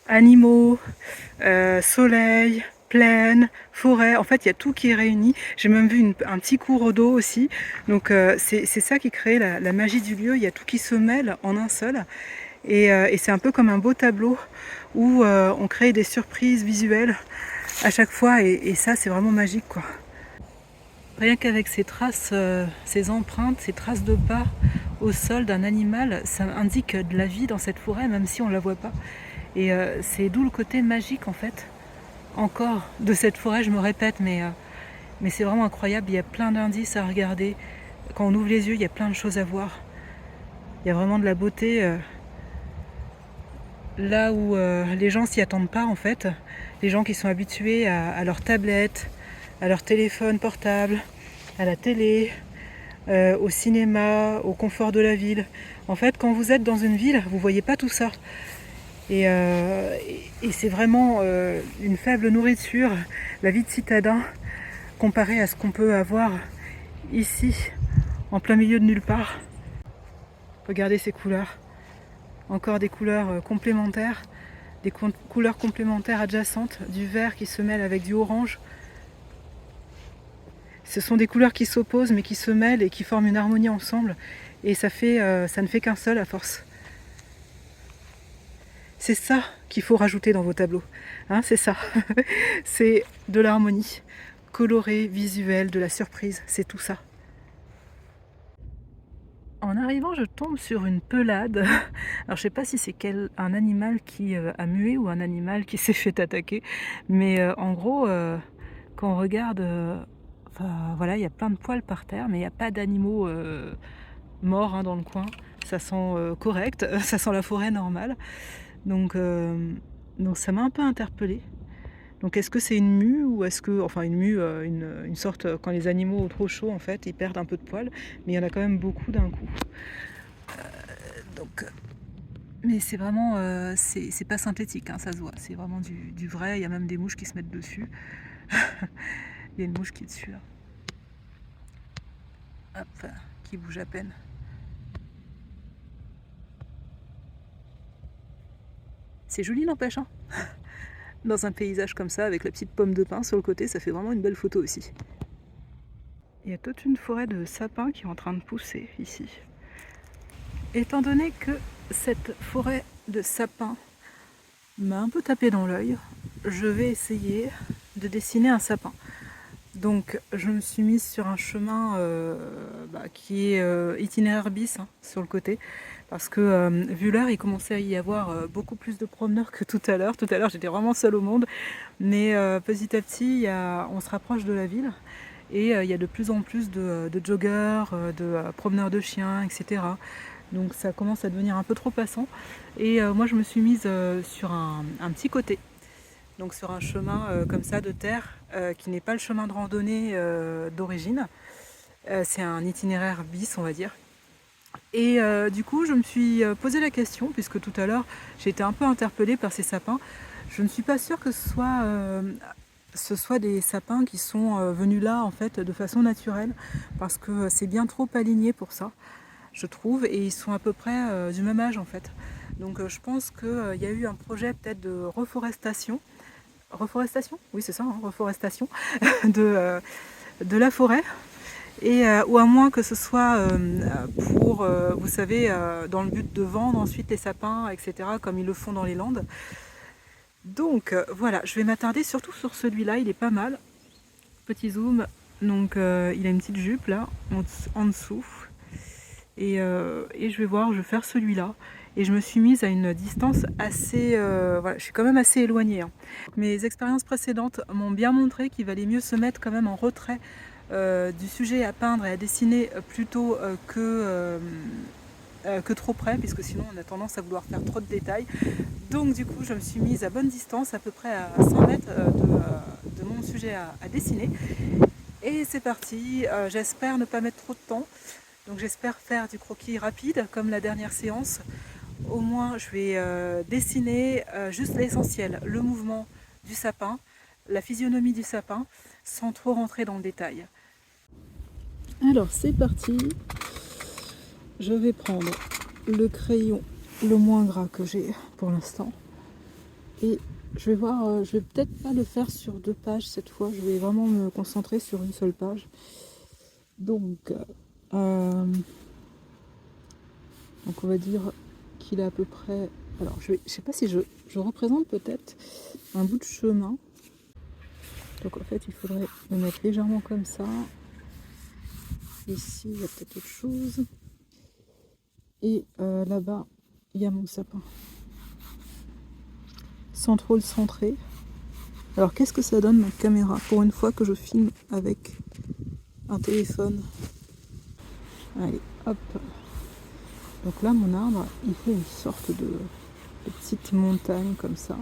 animaux, soleil, plaine, forêt, en fait il y a tout qui est réuni. J'ai même vu un petit cours d'eau aussi, donc c'est ça qui crée la magie du lieu, il y a tout qui se mêle en un seul, et c'est un peu comme un beau tableau où on crée des surprises visuelles à chaque fois, et ça c'est vraiment magique quoi. Rien qu'avec ces traces, ces empreintes, ces traces de pas au sol d'un animal, ça indique de la vie dans cette forêt, même si on ne la voit pas. Et c'est d'où le côté magique en fait, encore de cette forêt, je me répète, mais c'est vraiment incroyable, il y a plein d'indices à regarder. Quand on ouvre les yeux, il y a plein de choses à voir. Il y a vraiment de la beauté là où les gens s'y attendent pas en fait. Les gens qui sont habitués à leur tablette, à leur téléphone portable, à la télé, au cinéma, au confort de la ville. En fait, quand vous êtes dans une ville, vous voyez pas tout ça. Et c'est vraiment une faible nourriture, la vie de citadin, comparée à ce qu'on peut avoir ici, en plein milieu de nulle part. Regardez ces couleurs. Encore des couleurs complémentaires, des couleurs complémentaires adjacentes, du vert qui se mêle avec du orange. Ce sont des couleurs qui s'opposent mais qui se mêlent et qui forment une harmonie ensemble. Et ça ne fait qu'un seul à force. C'est ça qu'il faut rajouter dans vos tableaux. Hein, c'est ça. C'est de l'harmonie, colorée, visuelle, de la surprise. C'est tout ça. En arrivant, je tombe sur une pelade. Alors, je sais pas si c'est un animal qui a mué ou un animal qui s'est fait attaquer. Mais en gros, quand on regarde, enfin, voilà, il y a plein de poils par terre, mais il n'y a pas d'animaux morts hein, dans le coin. Ça sent correct, ça sent la forêt normale. Donc ça m'a un peu interpellée. Donc est-ce que c'est une mue ou est-ce que, enfin une mue, une sorte, quand les animaux ont trop chaud en fait, ils perdent un peu de poils, mais il y en a quand même beaucoup d'un coup. Mais c'est vraiment, c'est pas synthétique, hein, ça se voit, c'est vraiment du vrai, il y a même des mouches qui se mettent dessus. Il y a une mouche qui est dessus là. Hop, qui bouge à peine. C'est joli n'empêche, hein. Dans un paysage comme ça, avec la petite pomme de pin sur le côté, ça fait vraiment une belle photo aussi. Il y a toute une forêt de sapins qui est en train de pousser ici. Étant donné que cette forêt de sapins m'a un peu tapé dans l'œil, je vais essayer de dessiner un sapin. Donc je me suis mise sur un chemin qui est itinéraire bis hein, sur le côté. Parce que vu l'heure, il commençait à y avoir beaucoup plus de promeneurs que tout à l'heure. Tout à l'heure, j'étais vraiment seule au monde. Mais petit à petit, on se rapproche de la ville. Et il y a de plus en plus de joggers, de promeneurs de chiens, etc. Donc ça commence à devenir un peu trop passant. Et moi, je me suis mise sur un petit côté. Donc sur un chemin comme ça de terre, qui n'est pas le chemin de randonnée d'origine. C'est un itinéraire bis, on va dire. Et du coup, je me suis posé la question, puisque tout à l'heure, j'ai été un peu interpellée par ces sapins. Je ne suis pas sûre que ce soit des sapins qui sont venus là, en fait, de façon naturelle, parce que c'est bien trop aligné pour ça, je trouve, et ils sont à peu près du même âge, en fait. Donc je pense qu'il y a eu un projet peut-être de reforestation. Reforestation ? Oui, c'est ça, hein, reforestation de la forêt. Et, ou à moins que ce soit pour, vous savez, dans le but de vendre ensuite les sapins, etc., comme ils le font dans les Landes. Donc voilà, je vais m'attarder surtout sur celui-là, il est pas mal. Petit zoom, donc il a une petite jupe là, en dessous. Et je vais voir, je vais faire celui-là. Et je me suis mise à une distance assez... voilà, je suis quand même assez éloignée. Hein. Mes expériences précédentes m'ont bien montré qu'il valait mieux se mettre quand même en retrait du sujet à peindre et à dessiner plutôt que trop près, puisque sinon on a tendance à vouloir faire trop de détails. Donc du coup je me suis mise à bonne distance, à peu près à 100 mètres de mon sujet à dessiner. Et c'est parti, j'espère ne pas mettre trop de temps, donc j'espère faire du croquis rapide comme la dernière séance. Au moins je vais dessiner juste l'essentiel, le mouvement du sapin, la physionomie du sapin, sans trop rentrer dans le détail. Alors c'est parti, je vais prendre le crayon le moins gras que j'ai pour l'instant et je vais voir, je vais peut-être pas le faire sur 2 pages cette fois, je vais vraiment me concentrer sur une seule page. Donc on va dire qu'il est à peu près, alors je sais pas si je représente peut-être un bout de chemin. Donc en fait il faudrait le mettre légèrement comme ça. Ici, il y a peut-être autre chose. Et là-bas, il y a mon sapin. Sans trop le centrer. Alors, qu'est-ce que ça donne ma caméra pour une fois que je filme avec un téléphone? Allez, hop. Donc là, mon arbre, il fait une sorte de petite montagne comme ça.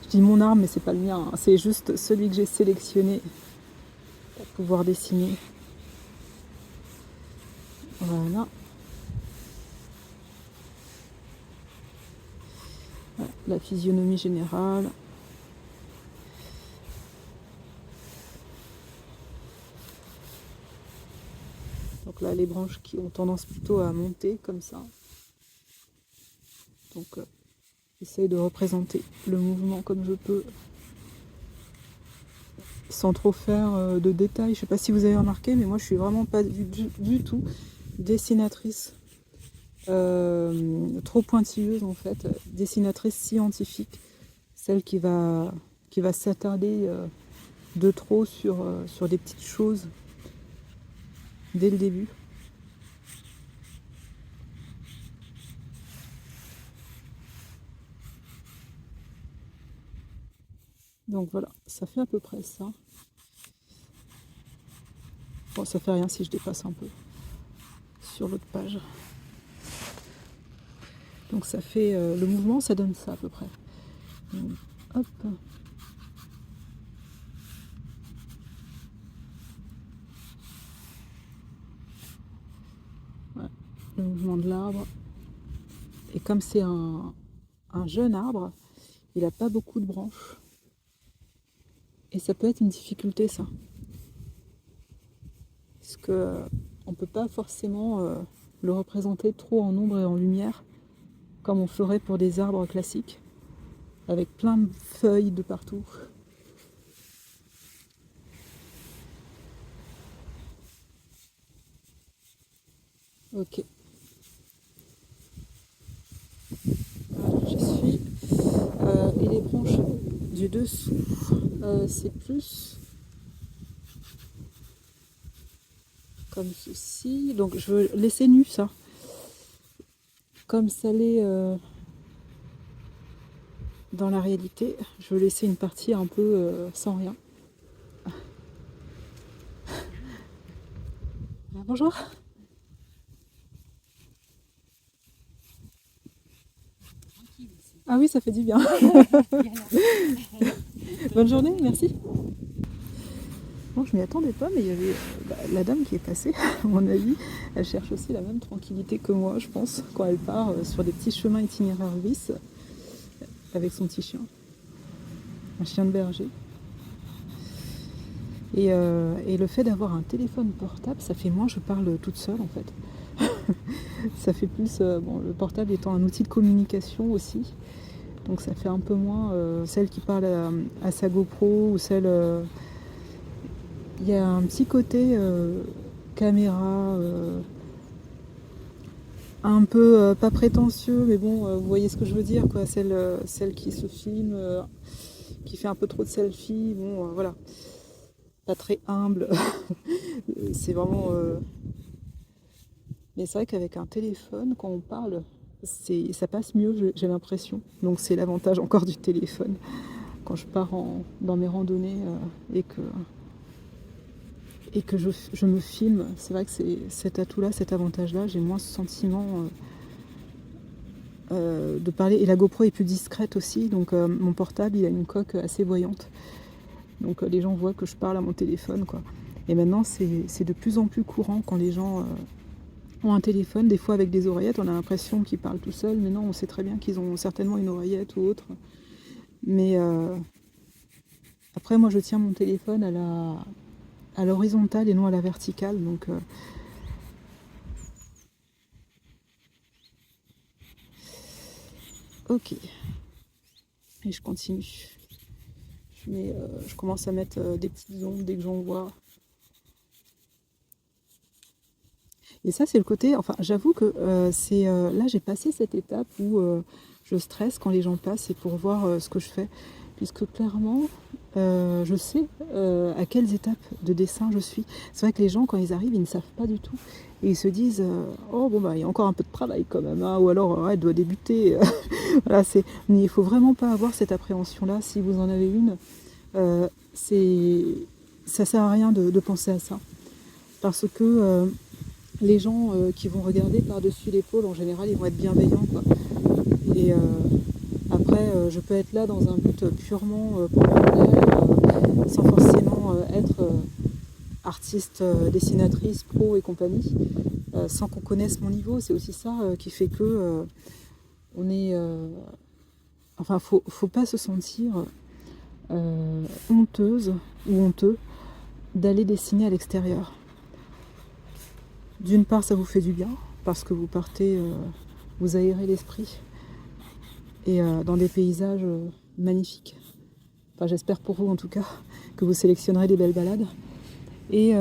Je dis mon arbre, mais c'est pas le mien, hein. C'est juste celui que j'ai sélectionné pour pouvoir dessiner. Voilà. Voilà, la physionomie générale. Donc là, les branches qui ont tendance plutôt à monter comme ça. Donc, j'essaye de représenter le mouvement comme je peux, sans trop faire de détails. Je sais pas si vous avez remarqué, mais moi, je suis vraiment pas du tout dessinatrice trop pointilleuse en fait, dessinatrice scientifique, celle qui va s'attarder de trop sur des petites choses dès le début. Donc voilà, ça fait à peu près ça. Bon, ça fait rien si je dépasse un peu sur l'autre page. Donc ça fait le mouvement, ça donne ça à peu près. Donc, hop. Voilà, le mouvement de l'arbre. Et comme c'est un jeune arbre, il n'a pas beaucoup de branches. Et ça peut être une difficulté, ça. Parce que on ne peut pas forcément le représenter trop en ombre et en lumière, comme on ferait pour des arbres classiques, avec plein de feuilles de partout. Ok. Voilà, j'y suis. Et les branches du dessous, c'est plus comme ceci. Donc je veux laisser nu ça. Comme ça l'est dans la réalité, je veux laisser une partie un peu sans rien. Bonjour. Ah oui, ça fait du bien. Bonne journée, merci. Bon, je m'y attendais pas, mais il y avait la dame qui est passée, à mon avis. Elle cherche aussi la même tranquillité que moi, je pense, quand elle part sur des petits chemins itinéraires bis avec son petit chien. Un chien de berger. Et le fait d'avoir un téléphone portable, ça fait moins je parle toute seule en fait. Ça fait plus, bon, le portable étant un outil de communication aussi, donc ça fait un peu moins celle qui parle à sa GoPro ou celle... Il y a un petit côté caméra un peu pas prétentieux, mais bon, vous voyez ce que je veux dire, quoi. Celle qui se filme, qui fait un peu trop de selfies, bon, voilà. Pas très humble. C'est vraiment... Mais c'est vrai qu'avec un téléphone, quand on parle, ça passe mieux, j'ai l'impression. Donc c'est l'avantage encore du téléphone. Quand je pars dans mes randonnées et que je me filme, c'est vrai que c'est cet atout-là, cet avantage-là, j'ai moins ce sentiment de parler. Et la GoPro est plus discrète aussi, donc mon portable, il a une coque assez voyante. Donc les gens voient que je parle à mon téléphone, quoi. Et maintenant, c'est de plus en plus courant quand les gens ont un téléphone, des fois avec des oreillettes, on a l'impression qu'ils parlent tout seuls, mais non, on sait très bien qu'ils ont certainement une oreillette ou autre. Mais après, moi, je tiens mon téléphone à l'horizontale et non à la verticale, donc... Ok. Et je continue. Je commence à mettre des petites ombres dès que j'en vois. Et ça, c'est le côté... Enfin, j'avoue que là, j'ai passé cette étape où je stresse quand les gens passent et pour voir ce que je fais. Puisque clairement, je sais à quelles étapes de dessin je suis. C'est vrai que les gens, quand ils arrivent, ils ne savent pas du tout. Et ils se disent oh bon bah il y a encore un peu de travail quand même, hein, ou alors elle doit débuter. Voilà, mais il faut vraiment pas avoir cette appréhension-là. Si vous en avez une, ça sert à rien de penser à ça. Parce que les gens qui vont regarder par-dessus l'épaule, en général, ils vont être bienveillants, quoi. Et après, je peux être là dans un but purement populaire, sans forcément être artiste, dessinatrice, pro et compagnie, sans qu'on connaisse mon niveau. C'est aussi ça qui fait que on est... enfin, faut pas se sentir honteuse ou honteux d'aller dessiner à l'extérieur. D'une part, ça vous fait du bien, parce que vous partez, vous aérez l'esprit, et dans des paysages magnifiques. Enfin, j'espère pour vous en tout cas, que vous sélectionnerez des belles balades. Et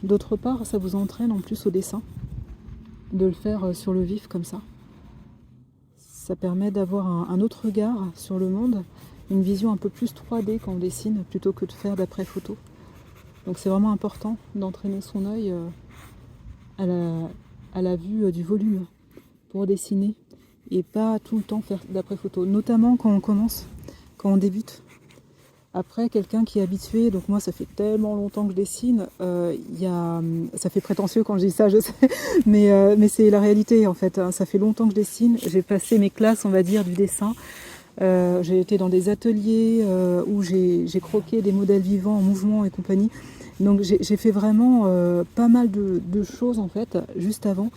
d'autre part, ça vous entraîne en plus au dessin, de le faire sur le vif comme ça. Ça permet d'avoir un autre regard sur le monde, une vision un peu plus 3D quand on dessine, plutôt que de faire d'après photo. Donc c'est vraiment important d'entraîner son œil à la vue du volume pour dessiner et pas tout le temps faire d'après photo, notamment quand on commence, quand on débute. Après, quelqu'un qui est habitué, donc moi ça fait tellement longtemps que je dessine, ça fait prétentieux quand je dis ça, je sais, mais c'est la réalité en fait, hein. Ça fait longtemps que je dessine, j'ai passé mes classes, on va dire, du dessin. J'ai été dans des ateliers où j'ai croqué des modèles vivants en mouvement et compagnie. Donc j'ai fait vraiment pas mal de choses en fait, juste avant.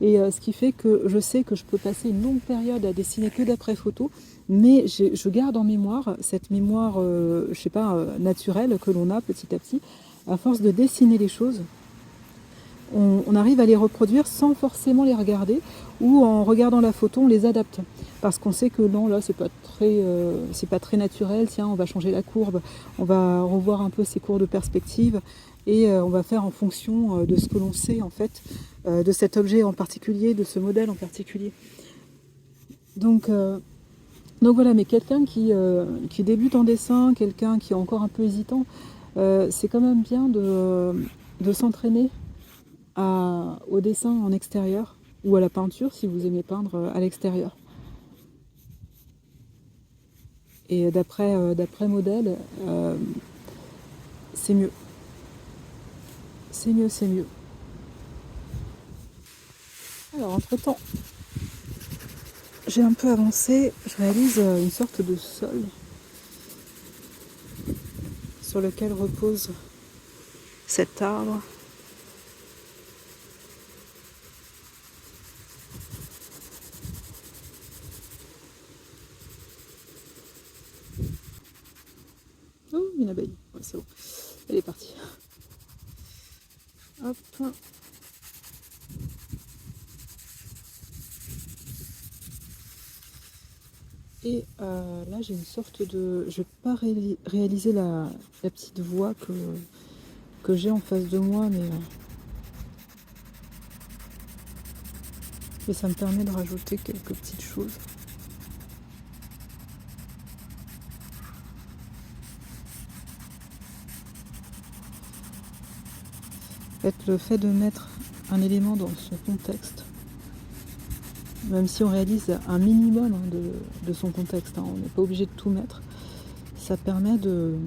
Et ce qui fait que je sais que je peux passer une longue période à dessiner que d'après photo, mais je garde en mémoire cette mémoire, je sais pas, naturelle que l'on a petit à petit. À force de dessiner les choses, on arrive à les reproduire sans forcément les regarder, ou en regardant la photo, on les adapte. Parce qu'on sait que non, là, c'est pas très naturel, tiens, on va changer la courbe, on va revoir un peu ces courbes de perspective, et on va faire en fonction de ce que l'on sait, en fait, de cet objet en particulier, de ce modèle en particulier. Donc voilà, mais quelqu'un qui débute en dessin, quelqu'un qui est encore un peu hésitant, c'est quand même bien de s'entraîner au dessin en extérieur, ou à la peinture si vous aimez peindre à l'extérieur. Et d'après modèle, c'est mieux. C'est mieux, c'est mieux. Alors entre-temps, j'ai un peu avancé, je réalise une sorte de sol sur lequel repose cet arbre. Oh, une abeille. Ouais, c'est bon. Elle est partie. Hop. Et là, j'ai une sorte de... Je vais pas réaliser la petite voie que j'ai en face de moi, mais ça me permet de rajouter quelques petites choses. En fait, le fait de mettre un élément dans son contexte, même si on réalise un minimum de son contexte, hein, on n'est pas obligé de tout mettre, ça permet de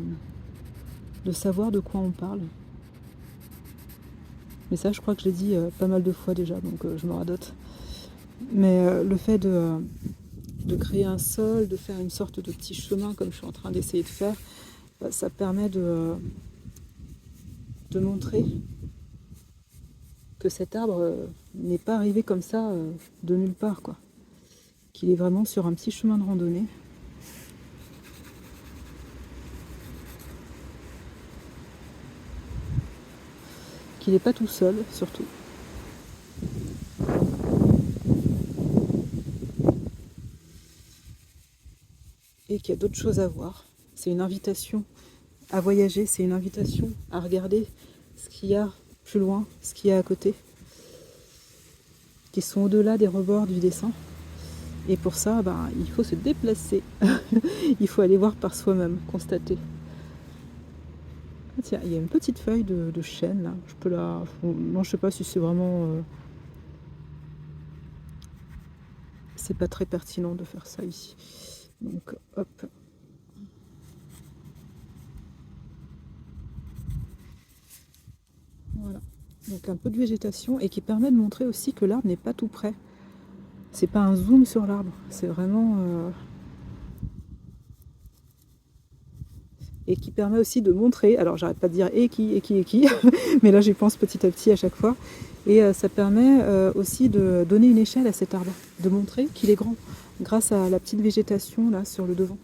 savoir de quoi on parle. Mais ça, je crois que je l'ai dit pas mal de fois déjà, donc je me radote. Mais le fait de créer un sol, de faire une sorte de petit chemin comme je suis en train d'essayer de faire, ça permet de montrer que cet arbre n'est pas arrivé comme ça de nulle part, quoi. Qu'il est vraiment sur un petit chemin de randonnée. Qu'il n'est pas tout seul, surtout. Et qu'il y a d'autres choses à voir. C'est une invitation à voyager, c'est une invitation à regarder ce qu'il y a plus loin, ce qu'il y a à côté, qui sont au-delà des rebords du dessin. Et pour ça, il faut se déplacer. Il faut aller voir par soi-même, constater. tiens, il y a une petite feuille de chêne là. Je peux la. Non, je sais pas si c'est vraiment. C'est pas très pertinent de faire ça ici. Donc, hop. Voilà. Donc un peu de végétation et qui permet de montrer aussi que l'arbre n'est pas tout près. C'est pas un zoom sur l'arbre, c'est vraiment. Et qui permet aussi de montrer, alors j'arrête pas de dire et qui, mais là j'y pense petit à petit à chaque fois, et ça permet aussi de donner une échelle à cet arbre, de montrer qu'il est grand, grâce à la petite végétation là sur le devant.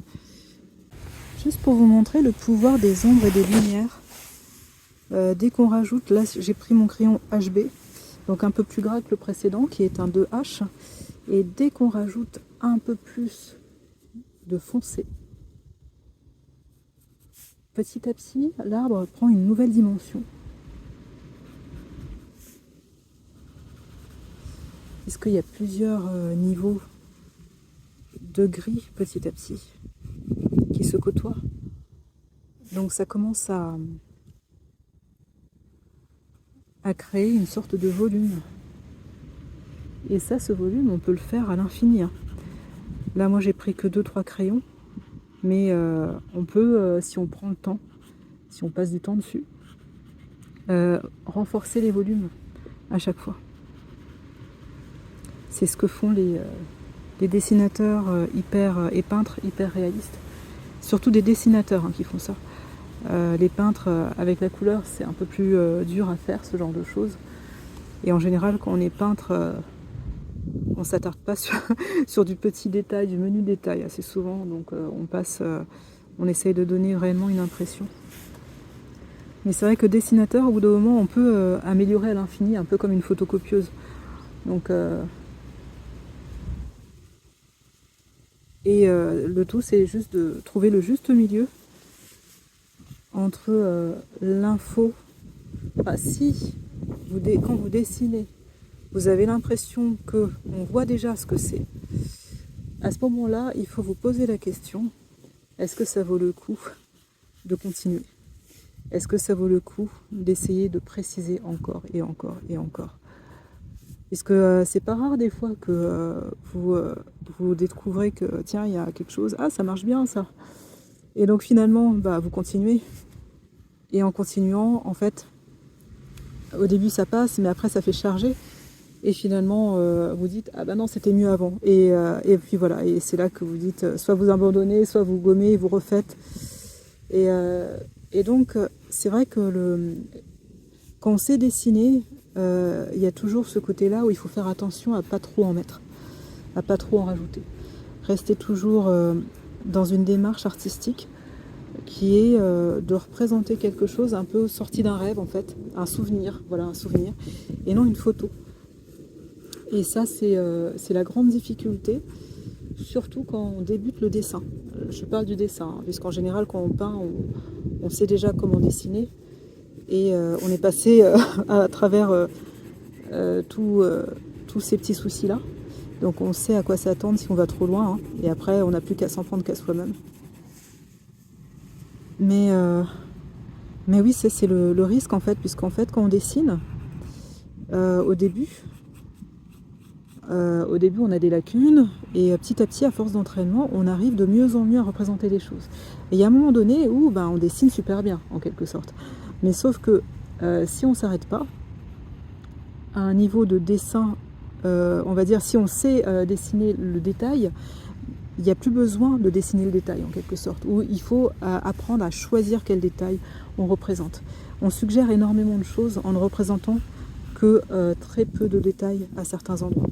Juste pour vous montrer le pouvoir des ombres et des lumières, dès qu'on rajoute, là j'ai pris mon crayon HB, donc un peu plus gras que le précédent qui est un 2H, et dès qu'on rajoute un peu plus de foncé, petit à petit, l'arbre prend une nouvelle dimension. Puisqu'il y a plusieurs niveaux de gris petit à petit qui se côtoient. Donc ça commence à créer une sorte de volume. Et ça, ce volume, on peut le faire à l'infini. Là, moi, j'ai pris que 2-3 crayons. Mais on peut, si on prend le temps, si on passe du temps dessus, renforcer les volumes à chaque fois. C'est ce que font les dessinateurs et peintres hyper réalistes. Surtout des dessinateurs qui font ça. Les peintres avec la couleur, c'est un peu plus dur à faire, ce genre de choses. Et en général, quand on est peintre, on ne s'attarde pas sur du petit détail, du menu détail assez souvent. Donc on essaye de donner réellement une impression. Mais c'est vrai que dessinateur, au bout d'un moment, on peut améliorer à l'infini, un peu comme une photocopieuse. Donc, le tout, c'est juste de trouver le juste milieu entre l'info. Enfin, si quand vous dessinez, vous avez l'impression qu'on voit déjà ce que c'est, à ce moment-là, il faut vous poser la question, est-ce que ça vaut le coup de continuer ? Est-ce que ça vaut le coup d'essayer de préciser encore et encore et encore ? Puisque c'est pas rare des fois que vous découvrez que tiens, il y a quelque chose, ah ça marche bien ça. Et donc finalement, vous continuez. Et en continuant, en fait, au début ça passe, mais après ça fait charger. Et finalement, vous dites, ah non, c'était mieux avant. Et puis voilà, et c'est là que vous dites, soit vous abandonnez, soit vous gommez, vous refaites. Et donc, c'est vrai que quand on sait dessiner, il y a toujours ce côté-là où il faut faire attention à pas trop en mettre, à pas trop en rajouter. Rester toujours dans une démarche artistique qui est de représenter quelque chose un peu sorti d'un rêve en fait, un souvenir, voilà, un souvenir, et non une photo. Et ça, c'est la grande difficulté, surtout quand on débute le dessin. Je parle du dessin, puisqu'en général, quand on peint, on sait déjà comment dessiner. Et on est passé à travers tous ces petits soucis-là. Donc on sait à quoi s'attendre si on va trop loin. Et après, on n'a plus qu'à s'en prendre qu'à soi-même. Mais oui, c'est le risque, en fait, puisqu'en fait, quand on dessine, au début, on a des lacunes, et petit à petit, à force d'entraînement, on arrive de mieux en mieux à représenter les choses. Et il y a un moment donné où on dessine super bien, en quelque sorte. Mais sauf que si on ne s'arrête pas, à un niveau de dessin, on va dire, si on sait dessiner le détail, il n'y a plus besoin de dessiner le détail, en quelque sorte. Où il faut apprendre à choisir quel détail on représente. On suggère énormément de choses en ne représentant que très peu de détails à certains endroits.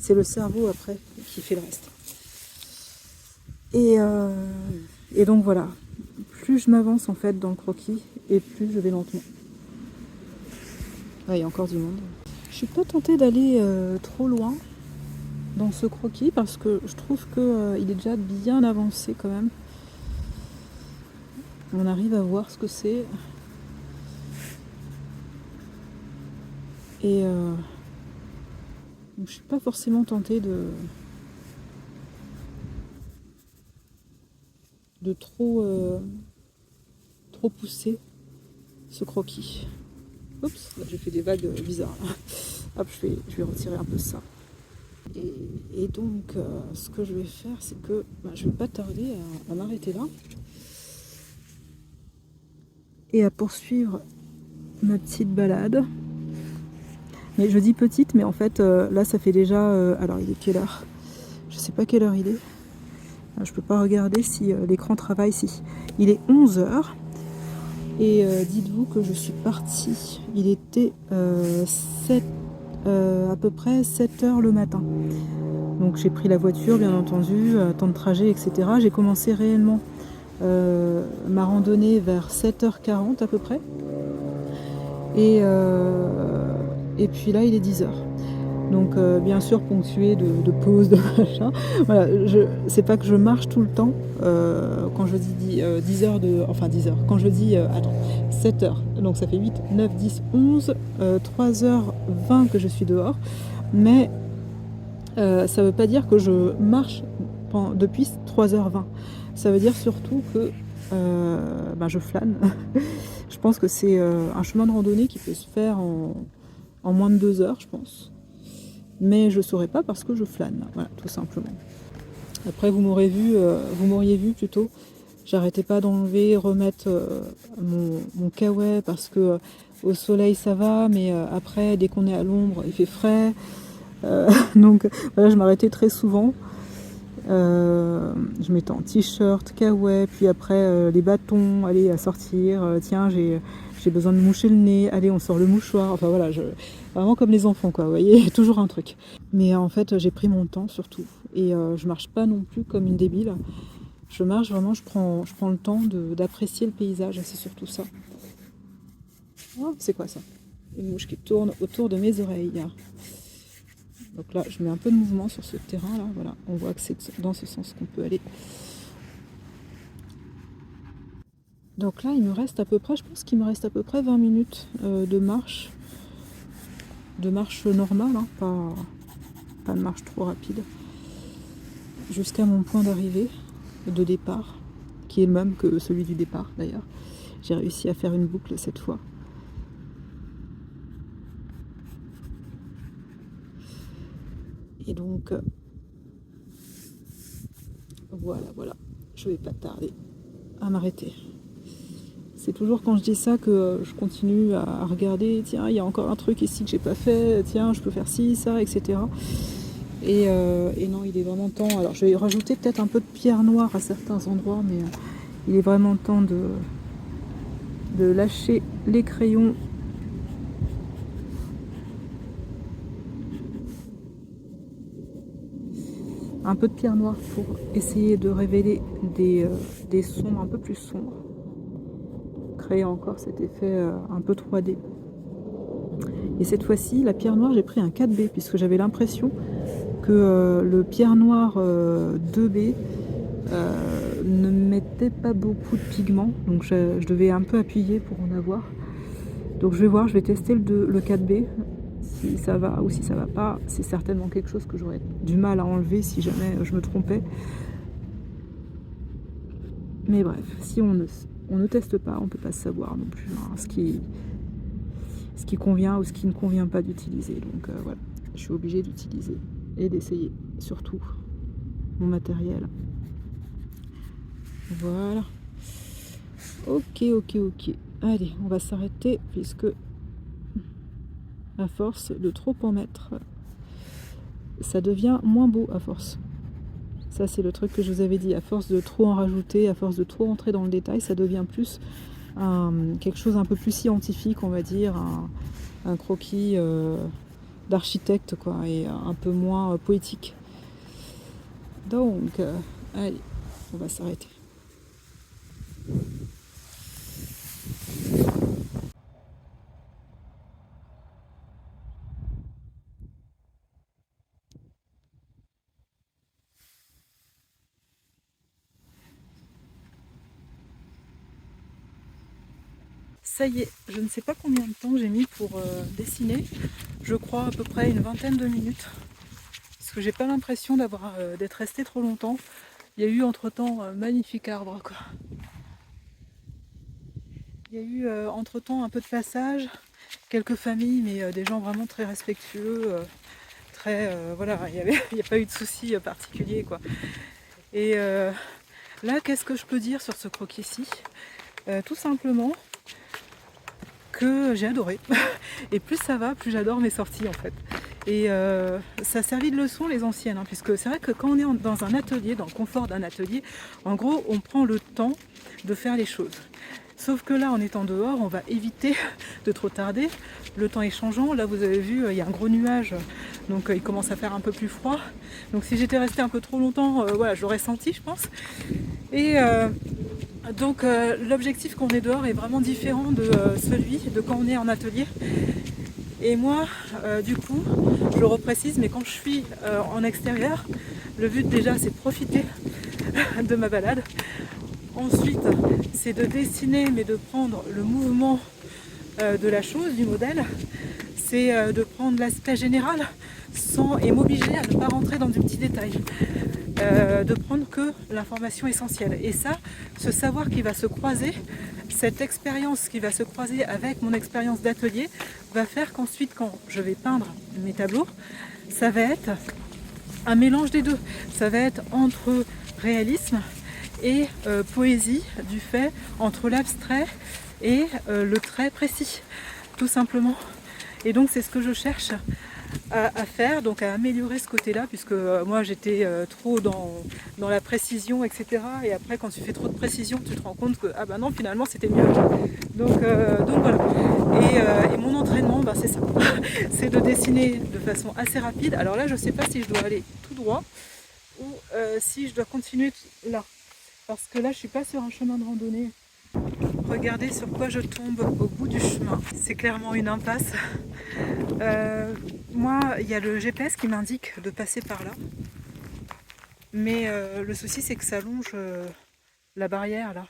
C'est le cerveau après qui fait le reste. Et donc voilà, plus je m'avance en fait dans le croquis et plus je vais lentement. Il y a encore du monde. Je suis pas tentée d'aller trop loin dans ce croquis parce que je trouve qu'il est déjà bien avancé quand même. On arrive à voir ce que c'est. Et je suis pas forcément tentée de trop pousser ce croquis. Oups, là, j'ai fait des vagues bizarres. Hop, je vais retirer un peu ça. Et donc, ce que je vais faire, c'est que je ne vais pas tarder à m'arrêter là et à poursuivre ma petite balade. Mais je dis petite, mais en fait, là, ça fait déjà... alors, il est quelle heure? Je sais pas quelle heure il est. Je peux pas regarder si l'écran travaille. Si. Il est 11 h. Et dites-vous que je suis partie. Il était à peu près 7 h le matin. Donc j'ai pris la voiture, bien entendu, temps de trajet, etc. J'ai commencé réellement ma randonnée vers 7 h 40 à peu près. Et puis là, il est 10 h. Donc bien sûr ponctué de pauses, de machin. Voilà, c'est pas que je marche tout le temps. Quand je dis 10 heures enfin 10 heures. Quand je dis 7 heures. Donc ça fait 8, 9, 10, 11, 3h20 que je suis dehors. Mais ça veut pas dire que je marche depuis 3h20. Ça veut dire surtout que je flâne. Je pense que c'est un chemin de randonnée qui peut se faire en moins de 2 heures, je pense. Mais je ne saurais pas parce que je flâne, voilà, tout simplement. Après, vous m'auriez vu plutôt, j'arrêtais pas d'enlever, remettre mon kawaii parce que au soleil ça va, mais après, dès qu'on est à l'ombre, il fait frais. Donc voilà, je m'arrêtais très souvent. Je mettais en t-shirt, kawaii, puis après les bâtons, allez, à sortir, tiens, j'ai besoin de moucher le nez, allez, on sort le mouchoir, enfin voilà, vraiment comme les enfants, quoi, vous voyez, toujours un truc. Mais en fait, j'ai pris mon temps surtout, et je marche pas non plus comme une débile. Je marche vraiment, je prends le temps d'apprécier le paysage, c'est surtout ça. Oh, c'est quoi ça? Une mouche qui tourne autour de mes oreilles. Donc là, je mets un peu de mouvement sur ce terrain là, voilà, on voit que c'est dans ce sens qu'on peut aller. Donc là, il me reste à peu près, je pense qu'il me reste à peu près 20 minutes de marche normale, hein, pas de marche trop rapide, jusqu'à mon point d'arrivée, de départ, qui est le même que celui du départ d'ailleurs. J'ai réussi à faire une boucle cette fois. Et donc, voilà, je vais pas tarder à m'arrêter. C'est toujours quand je dis ça que je continue à regarder, tiens, il y a encore un truc ici que j'ai pas fait, tiens, je peux faire ci, ça, etc. Et non, il est vraiment temps. Alors, je vais rajouter peut-être un peu de pierre noire à certains endroits, mais il est vraiment temps de lâcher les crayons. Un peu de pierre noire pour essayer de révéler des sons un peu plus sombres. Créer encore cet effet un peu 3D. Et cette fois-ci, la pierre noire, j'ai pris un 4B, puisque j'avais l'impression que le pierre noir 2B ne mettait pas beaucoup de pigments, donc je devais un peu appuyer pour en avoir. Donc je vais voir, je vais tester le 4B, si ça va ou si ça va pas. C'est certainement quelque chose que j'aurais du mal à enlever si jamais je me trompais. Mais bref, si on ne teste pas, on ne peut pas savoir non plus hein, ce qui convient ou ce qui ne convient pas d'utiliser. Donc voilà, je suis obligée d'utiliser et d'essayer surtout mon matériel. Voilà. Ok. Allez, on va s'arrêter puisque à force de trop en mettre, ça devient moins beau à force. Ça c'est le truc que je vous avais dit, à force de trop en rajouter, à force de trop entrer dans le détail, ça devient plus quelque chose un peu plus scientifique, on va dire, un croquis d'architecte quoi, et un peu moins poétique. Donc, allez, on va s'arrêter. Ça y est, je ne sais pas combien de temps j'ai mis pour dessiner. Je crois à peu près une vingtaine de minutes. Parce que j'ai pas l'impression d'être resté trop longtemps. Il y a eu entre temps un magnifique arbre quoi. Il y a eu entre-temps un peu de passage, quelques familles, mais des gens vraiment très respectueux, voilà, il n'y a pas eu de soucis particuliers, quoi. Et là, qu'est-ce que je peux dire sur ce croquis-ci? Tout simplement que j'ai adoré. Et plus ça va, plus j'adore mes sorties en fait. Et ça a servi de leçon les anciennes, hein, puisque c'est vrai que quand on est dans un atelier, dans le confort d'un atelier, en gros on prend le temps de faire les choses. Sauf que là, en étant dehors, on va éviter de trop tarder. Le temps est changeant. Là, vous avez vu, il y a un gros nuage, donc il commence à faire un peu plus froid. Donc si j'étais restée un peu trop longtemps, voilà, je l'aurais senti, je pense. Et donc l'objectif quand on est dehors est vraiment différent de celui de quand on est en atelier. Et moi, du coup, je le reprécise, mais quand je suis en extérieur, le but déjà c'est de profiter de ma balade. Ensuite, c'est de dessiner, mais de prendre le mouvement de la chose, du modèle. C'est de prendre l'aspect général et m'obliger à ne pas rentrer dans du petit détail. De prendre que l'information essentielle. Et ça, ce savoir qui va se croiser, cette expérience qui va se croiser avec mon expérience d'atelier, va faire qu'ensuite, quand je vais peindre mes tableaux, ça va être un mélange des deux. Ça va être entre réalisme et poésie, du fait entre l'abstrait et le trait précis, tout simplement. Et donc c'est ce que je cherche à faire, donc à améliorer ce côté-là, puisque moi j'étais trop dans la précision, etc. Et après quand tu fais trop de précision, tu te rends compte que ah bah non, finalement c'était mieux. Donc voilà. Et mon entraînement, bah, c'est ça. C'est de dessiner de façon assez rapide. Alors là, je sais pas si je dois aller tout droit ou si je dois continuer là. Parce que là, je suis pas sur un chemin de randonnée. Regardez sur quoi je tombe au bout du chemin. C'est clairement une impasse. Moi, il y a le GPS qui m'indique de passer par là. Mais le souci, c'est que ça longe la barrière là.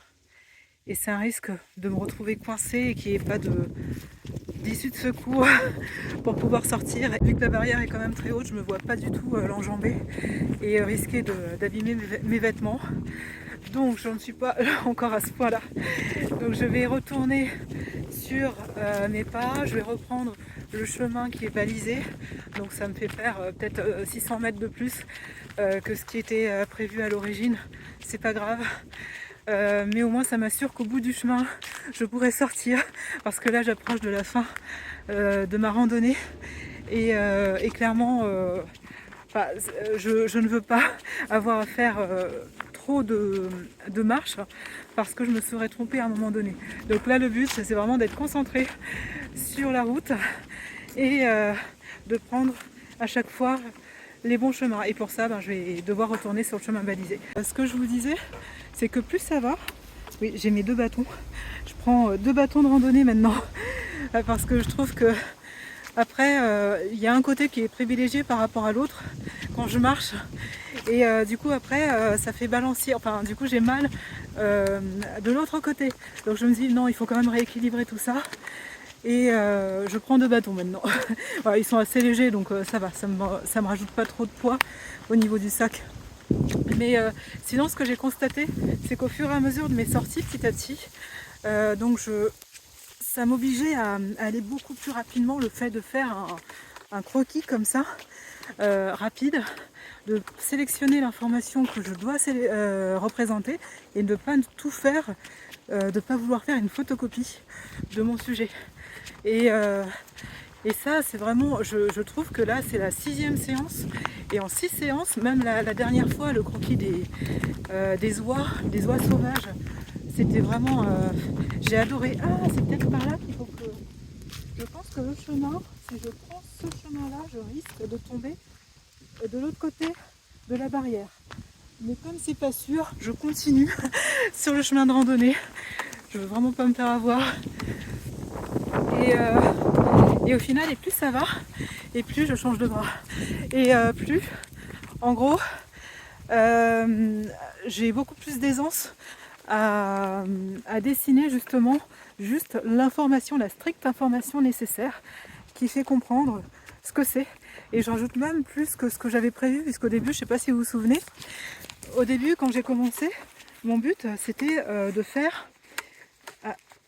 Et c'est un risque de me retrouver coincée et qu'il n'y ait pas d'issue de secours pour pouvoir sortir. Et vu que la barrière est quand même très haute, je ne me vois pas du tout l'enjamber et risquer d'abîmer mes vêtements. Donc je ne suis pas encore à ce point là. Donc je vais retourner sur mes pas, je vais reprendre le chemin qui est balisé. Donc ça me fait faire peut-être 600 mètres de plus que ce qui était prévu à l'origine. C'est pas grave. Mais au moins ça m'assure qu'au bout du chemin je pourrai sortir, parce que là j'approche de la fin de ma randonnée et clairement je ne veux pas avoir à faire trop de marches, parce que je me serais trompée à un moment donné. Donc là le but c'est vraiment d'être concentré sur la route et de prendre à chaque fois les bons chemins. Et pour ça, je vais devoir retourner sur le chemin balisé. Ce que je vous disais, c'est que plus ça va, oui, j'ai mes 2 bâtons. Je prends 2 bâtons de randonnée maintenant parce que je trouve que après, il y a un côté qui est privilégié par rapport à l'autre quand je marche. Et du coup après, ça fait balancier. Enfin, du coup, j'ai mal de l'autre côté. Donc je me dis non, il faut quand même rééquilibrer tout ça. Et je prends 2 bâtons maintenant. Voilà, ils sont assez légers, donc ça va, ça me rajoute pas trop de poids au niveau du sac. Mais sinon, ce que j'ai constaté, c'est qu'au fur et à mesure de mes sorties, petit à petit, ça m'obligeait à aller beaucoup plus rapidement, le fait de faire un croquis comme ça, rapide, de sélectionner l'information que je dois représenter et de ne pas tout faire, de ne pas vouloir faire une photocopie de mon sujet. Et ça, c'est vraiment, je trouve que là, c'est la 6e séance. Et en 6 séances, même la dernière fois, le croquis des oies sauvages, c'était vraiment... j'ai adoré. Ah, c'est peut-être par là qu'il faut que... Je pense que le chemin, si je prends ce chemin-là, je risque de tomber de l'autre côté de la barrière. Mais comme c'est pas sûr, je continue sur le chemin de randonnée. Je veux vraiment pas me faire avoir. Et au final, et plus ça va, et plus je change de bras. Et plus, en gros, j'ai beaucoup plus d'aisance à dessiner justement juste l'information, la stricte information nécessaire qui fait comprendre ce que c'est. Et j'en rajoute même plus que ce que j'avais prévu, puisqu'au début, je ne sais pas si vous vous souvenez, au début quand j'ai commencé, mon but c'était de faire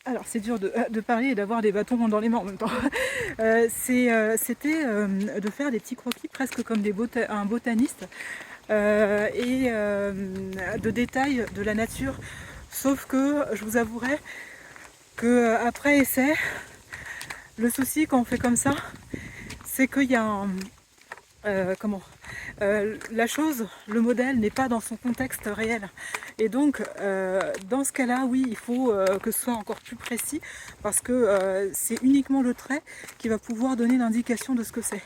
Alors c'est dur de parler et d'avoir des bâtons dans les mains en même temps. C'était de faire des petits croquis presque comme un botaniste et de détails de la nature. Sauf que je vous avouerai que après essai, le souci quand on fait comme ça, c'est qu'il y a un... la chose, le modèle n'est pas dans son contexte réel. Et donc, dans ce cas-là, oui, il faut que ce soit encore plus précis parce que c'est uniquement le trait qui va pouvoir donner l'indication de ce que c'est.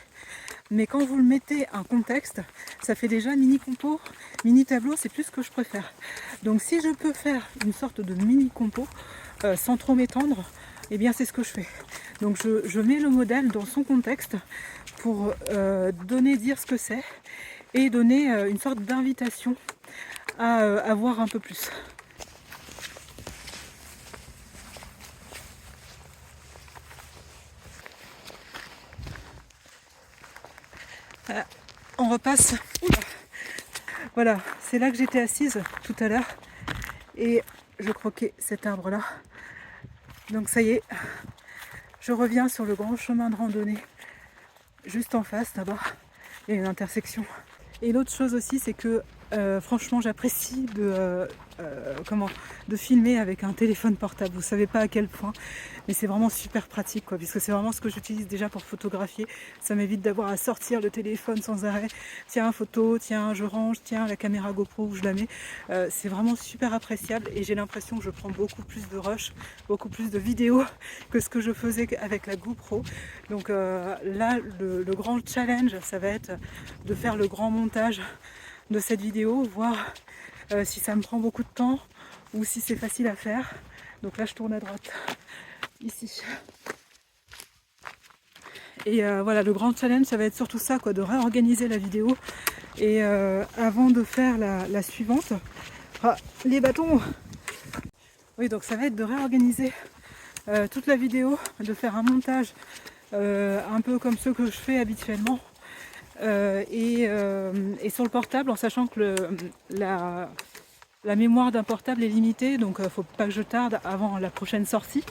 Mais quand vous le mettez un contexte, ça fait déjà mini compo, mini tableau, c'est plus ce que je préfère. Donc si je peux faire une sorte de mini compo sans trop m'étendre, eh bien c'est ce que je fais. Donc je mets le modèle dans son contexte pour dire ce que c'est et donner une sorte d'invitation à voir un peu plus. On repasse. Oula. Voilà, c'est là que j'étais assise tout à l'heure et je croquais cet arbre là. Donc ça y est, je reviens sur le grand chemin de randonnée juste en face là-bas. Il y a une intersection. Et l'autre chose aussi, c'est que franchement, j'apprécie de filmer avec un téléphone portable. Vous savez pas à quel point, mais c'est vraiment super pratique, quoi, puisque c'est vraiment ce que j'utilise déjà pour photographier. Ça m'évite d'avoir à sortir le téléphone sans arrêt. Tiens, photo, tiens, je range, tiens, la caméra GoPro où je la mets. C'est vraiment super appréciable et j'ai l'impression que je prends beaucoup plus de rush, beaucoup plus de vidéos que ce que je faisais avec la GoPro. Donc là, le grand challenge, ça va être de faire le grand montage de cette vidéo, voir si ça me prend beaucoup de temps ou si c'est facile à faire. Donc là je tourne à droite, ici. Et voilà, le grand challenge ça va être surtout ça, quoi, de réorganiser la vidéo. Et avant de faire la suivante, les bâtons. Oui, donc ça va être de réorganiser toute la vidéo, de faire un montage un peu comme ceux que je fais habituellement. Et sur le portable, en sachant que la mémoire d'un portable est limitée, donc faut pas que je tarde avant la prochaine sortie.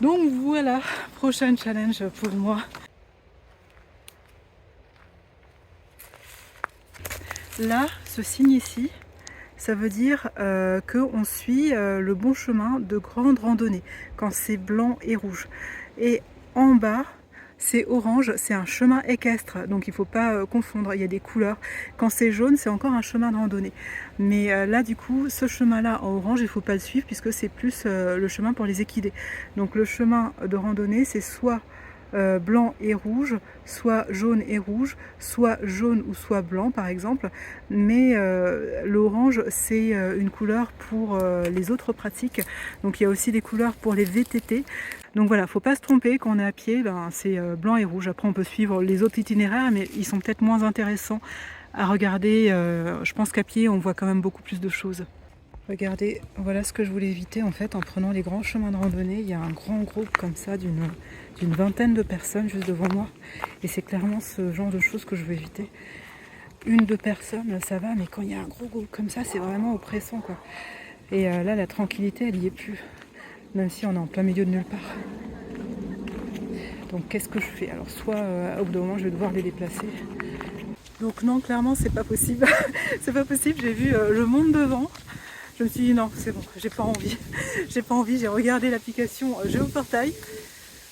Donc voilà, prochain challenge pour moi. Là, ce signe ici, ça veut dire qu'on suit le bon chemin de grande randonnée, quand c'est blanc et rouge. Et en bas, c'est orange, c'est un chemin équestre, donc il ne faut pas confondre, il y a des couleurs. Quand c'est jaune, c'est encore un chemin de randonnée. Mais là, du coup, ce chemin-là en orange, il ne faut pas le suivre puisque c'est plus le chemin pour les équidés. Donc le chemin de randonnée, c'est soit blanc et rouge, soit jaune et rouge, soit jaune ou soit blanc par exemple, mais l'orange c'est une couleur pour les autres pratiques, donc il y a aussi des couleurs pour les VTT. Donc voilà, faut pas se tromper, quand on est à pied, c'est blanc et rouge. Après on peut suivre les autres itinéraires, mais ils sont peut-être moins intéressants à regarder. Je pense qu'à pied on voit quand même beaucoup plus de choses. Regardez, voilà ce que je voulais éviter en fait en prenant les grands chemins de randonnée. Il y a un grand groupe comme ça d'une vingtaine de personnes juste devant moi. Et c'est clairement ce genre de choses que je veux éviter. Une, deux personnes, ça va, mais quand il y a un gros groupe comme ça, c'est vraiment oppressant, quoi. Et là, la tranquillité, elle y est plus. Même si on est en plein milieu de nulle part. Donc qu'est-ce que je fais? Alors soit au bout d'un moment, je vais devoir les déplacer. Donc non, clairement, c'est pas possible. C'est pas possible, j'ai vu le monde devant. Je me suis dit non, c'est bon, j'ai pas envie. J'ai pas envie, j'ai regardé l'application Géoportail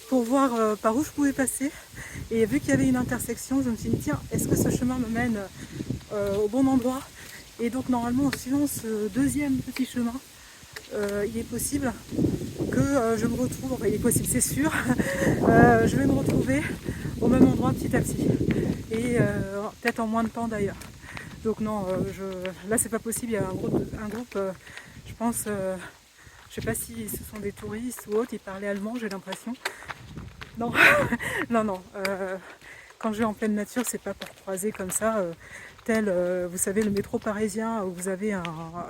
pour voir par où je pouvais passer. Et vu qu'il y avait une intersection, je me suis dit tiens, est-ce que ce chemin me mène au bon endroit? Et donc normalement, en suivant ce deuxième petit chemin, il est possible que je me retrouve, enfin il est possible, c'est sûr, je vais me retrouver au même endroit petit à petit. Et peut-être en moins de temps d'ailleurs. Donc non, là c'est pas possible, il y a un groupe je pense, je sais pas si ce sont des touristes ou autres, ils parlaient allemand, j'ai l'impression. Non, non, quand je vais en pleine nature, c'est pas pour croiser comme ça, tel, vous savez, le métro parisien, où vous avez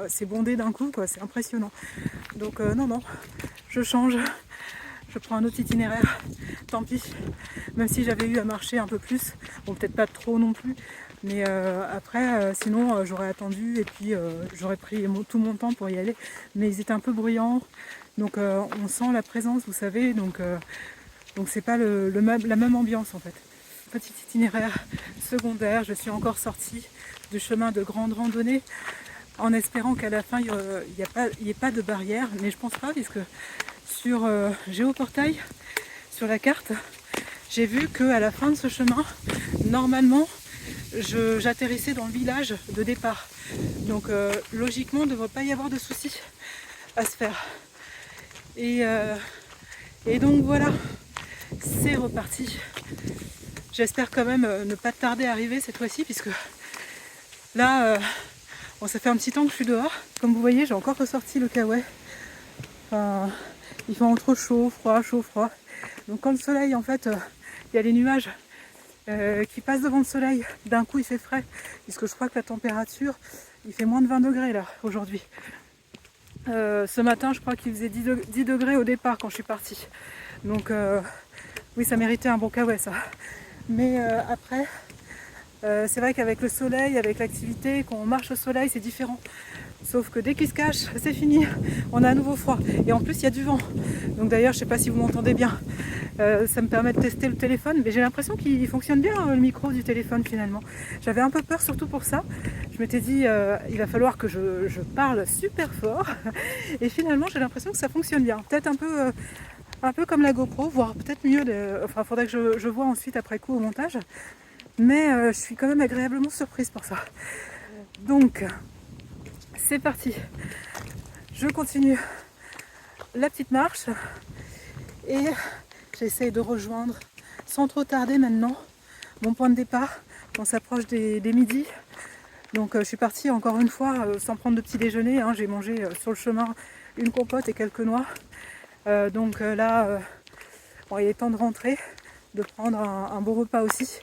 c'est bondé d'un coup, quoi, c'est impressionnant. Donc non, je change, je prends un autre itinéraire, tant pis, même si j'avais eu à marcher un peu plus, bon peut-être pas trop non plus, mais après sinon j'aurais attendu et puis j'aurais pris tout mon temps pour y aller, mais ils étaient un peu bruyants, Donc on sent la présence, vous savez, donc c'est pas la même ambiance en fait. Petit itinéraire secondaire, je suis encore sortie du chemin de grande randonnée en espérant qu'à la fin il n'y ait pas de barrière, mais je pense pas, puisque sur Géoportail, sur la carte, j'ai vu qu'à la fin de ce chemin, normalement, j'atterrissais dans le village de départ. Donc logiquement, il ne devrait pas y avoir de soucis à se faire. Et donc voilà, c'est reparti. J'espère quand même ne pas tarder à arriver cette fois-ci, puisque là, bon, ça fait un petit temps que je suis dehors. Comme vous voyez, j'ai encore ressorti le kawaii. Enfin, il fait entre chaud, froid, chaud, froid. Donc quand le soleil, en fait, il y a les nuages qui passent devant le soleil, d'un coup il fait frais, puisque je crois que la température, il fait moins de 20 degrés là, aujourd'hui. Ce matin, je crois qu'il faisait 10 degrés au départ quand je suis partie. Donc oui, ça méritait un bon kawaii, ça. Mais après, c'est vrai qu'avec le soleil, avec l'activité, quand on marche au soleil, c'est différent. Sauf que dès qu'il se cache, c'est fini, on a à nouveau froid. Et en plus, il y a du vent. Donc d'ailleurs, je ne sais pas si vous m'entendez bien. Ça me permet de tester le téléphone, mais j'ai l'impression qu'il fonctionne bien, le micro du téléphone finalement. J'avais un peu peur surtout pour ça. Je m'étais dit, il va falloir que je parle super fort. Et finalement, j'ai l'impression que ça fonctionne bien. Peut-être un peu comme la GoPro, voire peut-être mieux. Enfin, il faudrait que je vois ensuite après coup au montage. Mais je suis quand même agréablement surprise pour ça. Donc, c'est parti. Je continue la petite marche et j'essaye de rejoindre sans trop tarder maintenant mon point de départ. On s'approche des midis. Donc je suis partie encore une fois sans prendre de petit déjeuner. Hein. J'ai mangé sur le chemin une compote et quelques noix. Donc là, bon, il est temps de rentrer, de prendre un beau repas aussi.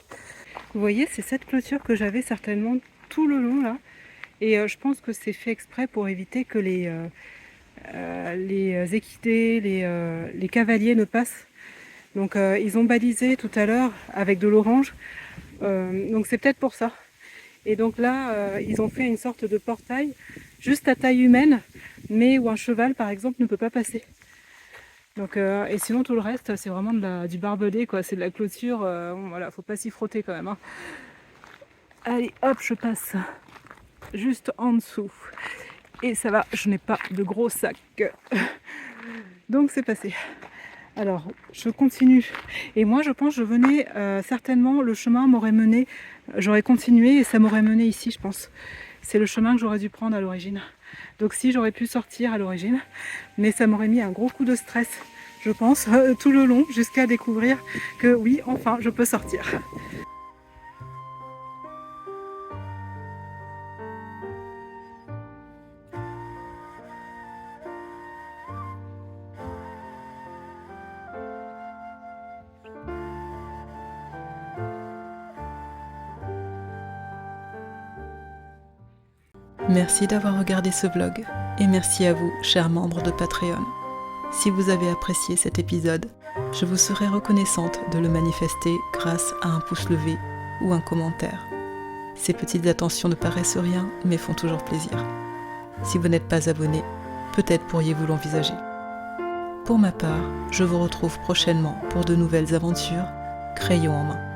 Vous voyez, c'est cette clôture que j'avais certainement tout le long là. Et je pense que c'est fait exprès pour éviter que les équidés, les cavaliers ne passent. Donc ils ont balisé tout à l'heure avec de l'orange. Donc c'est peut-être pour ça. Et donc là, ils ont fait une sorte de portail juste à taille humaine, mais où un cheval par exemple ne peut pas passer. Donc, et sinon tout le reste, c'est vraiment du barbelé, quoi. C'est de la clôture. Bon, voilà, faut pas s'y frotter quand même. Hein. Allez, hop, je passe juste en dessous. Et ça va, je n'ai pas de gros sac. Donc c'est passé. Alors, je continue. Et moi, je pense que je venais, certainement, le chemin m'aurait mené, j'aurais continué et ça m'aurait mené ici, je pense. C'est le chemin que j'aurais dû prendre à l'origine. Donc si, j'aurais pu sortir à l'origine, mais ça m'aurait mis un gros coup de stress, je pense, tout le long, jusqu'à découvrir que oui, enfin, je peux sortir. Merci d'avoir regardé ce vlog et merci à vous, chers membres de Patreon. Si vous avez apprécié cet épisode, je vous serai reconnaissante de le manifester grâce à un pouce levé ou un commentaire. Ces petites attentions ne paraissent rien, mais font toujours plaisir. Si vous n'êtes pas abonné, peut-être pourriez-vous l'envisager. Pour ma part, je vous retrouve prochainement pour de nouvelles aventures, crayon en main.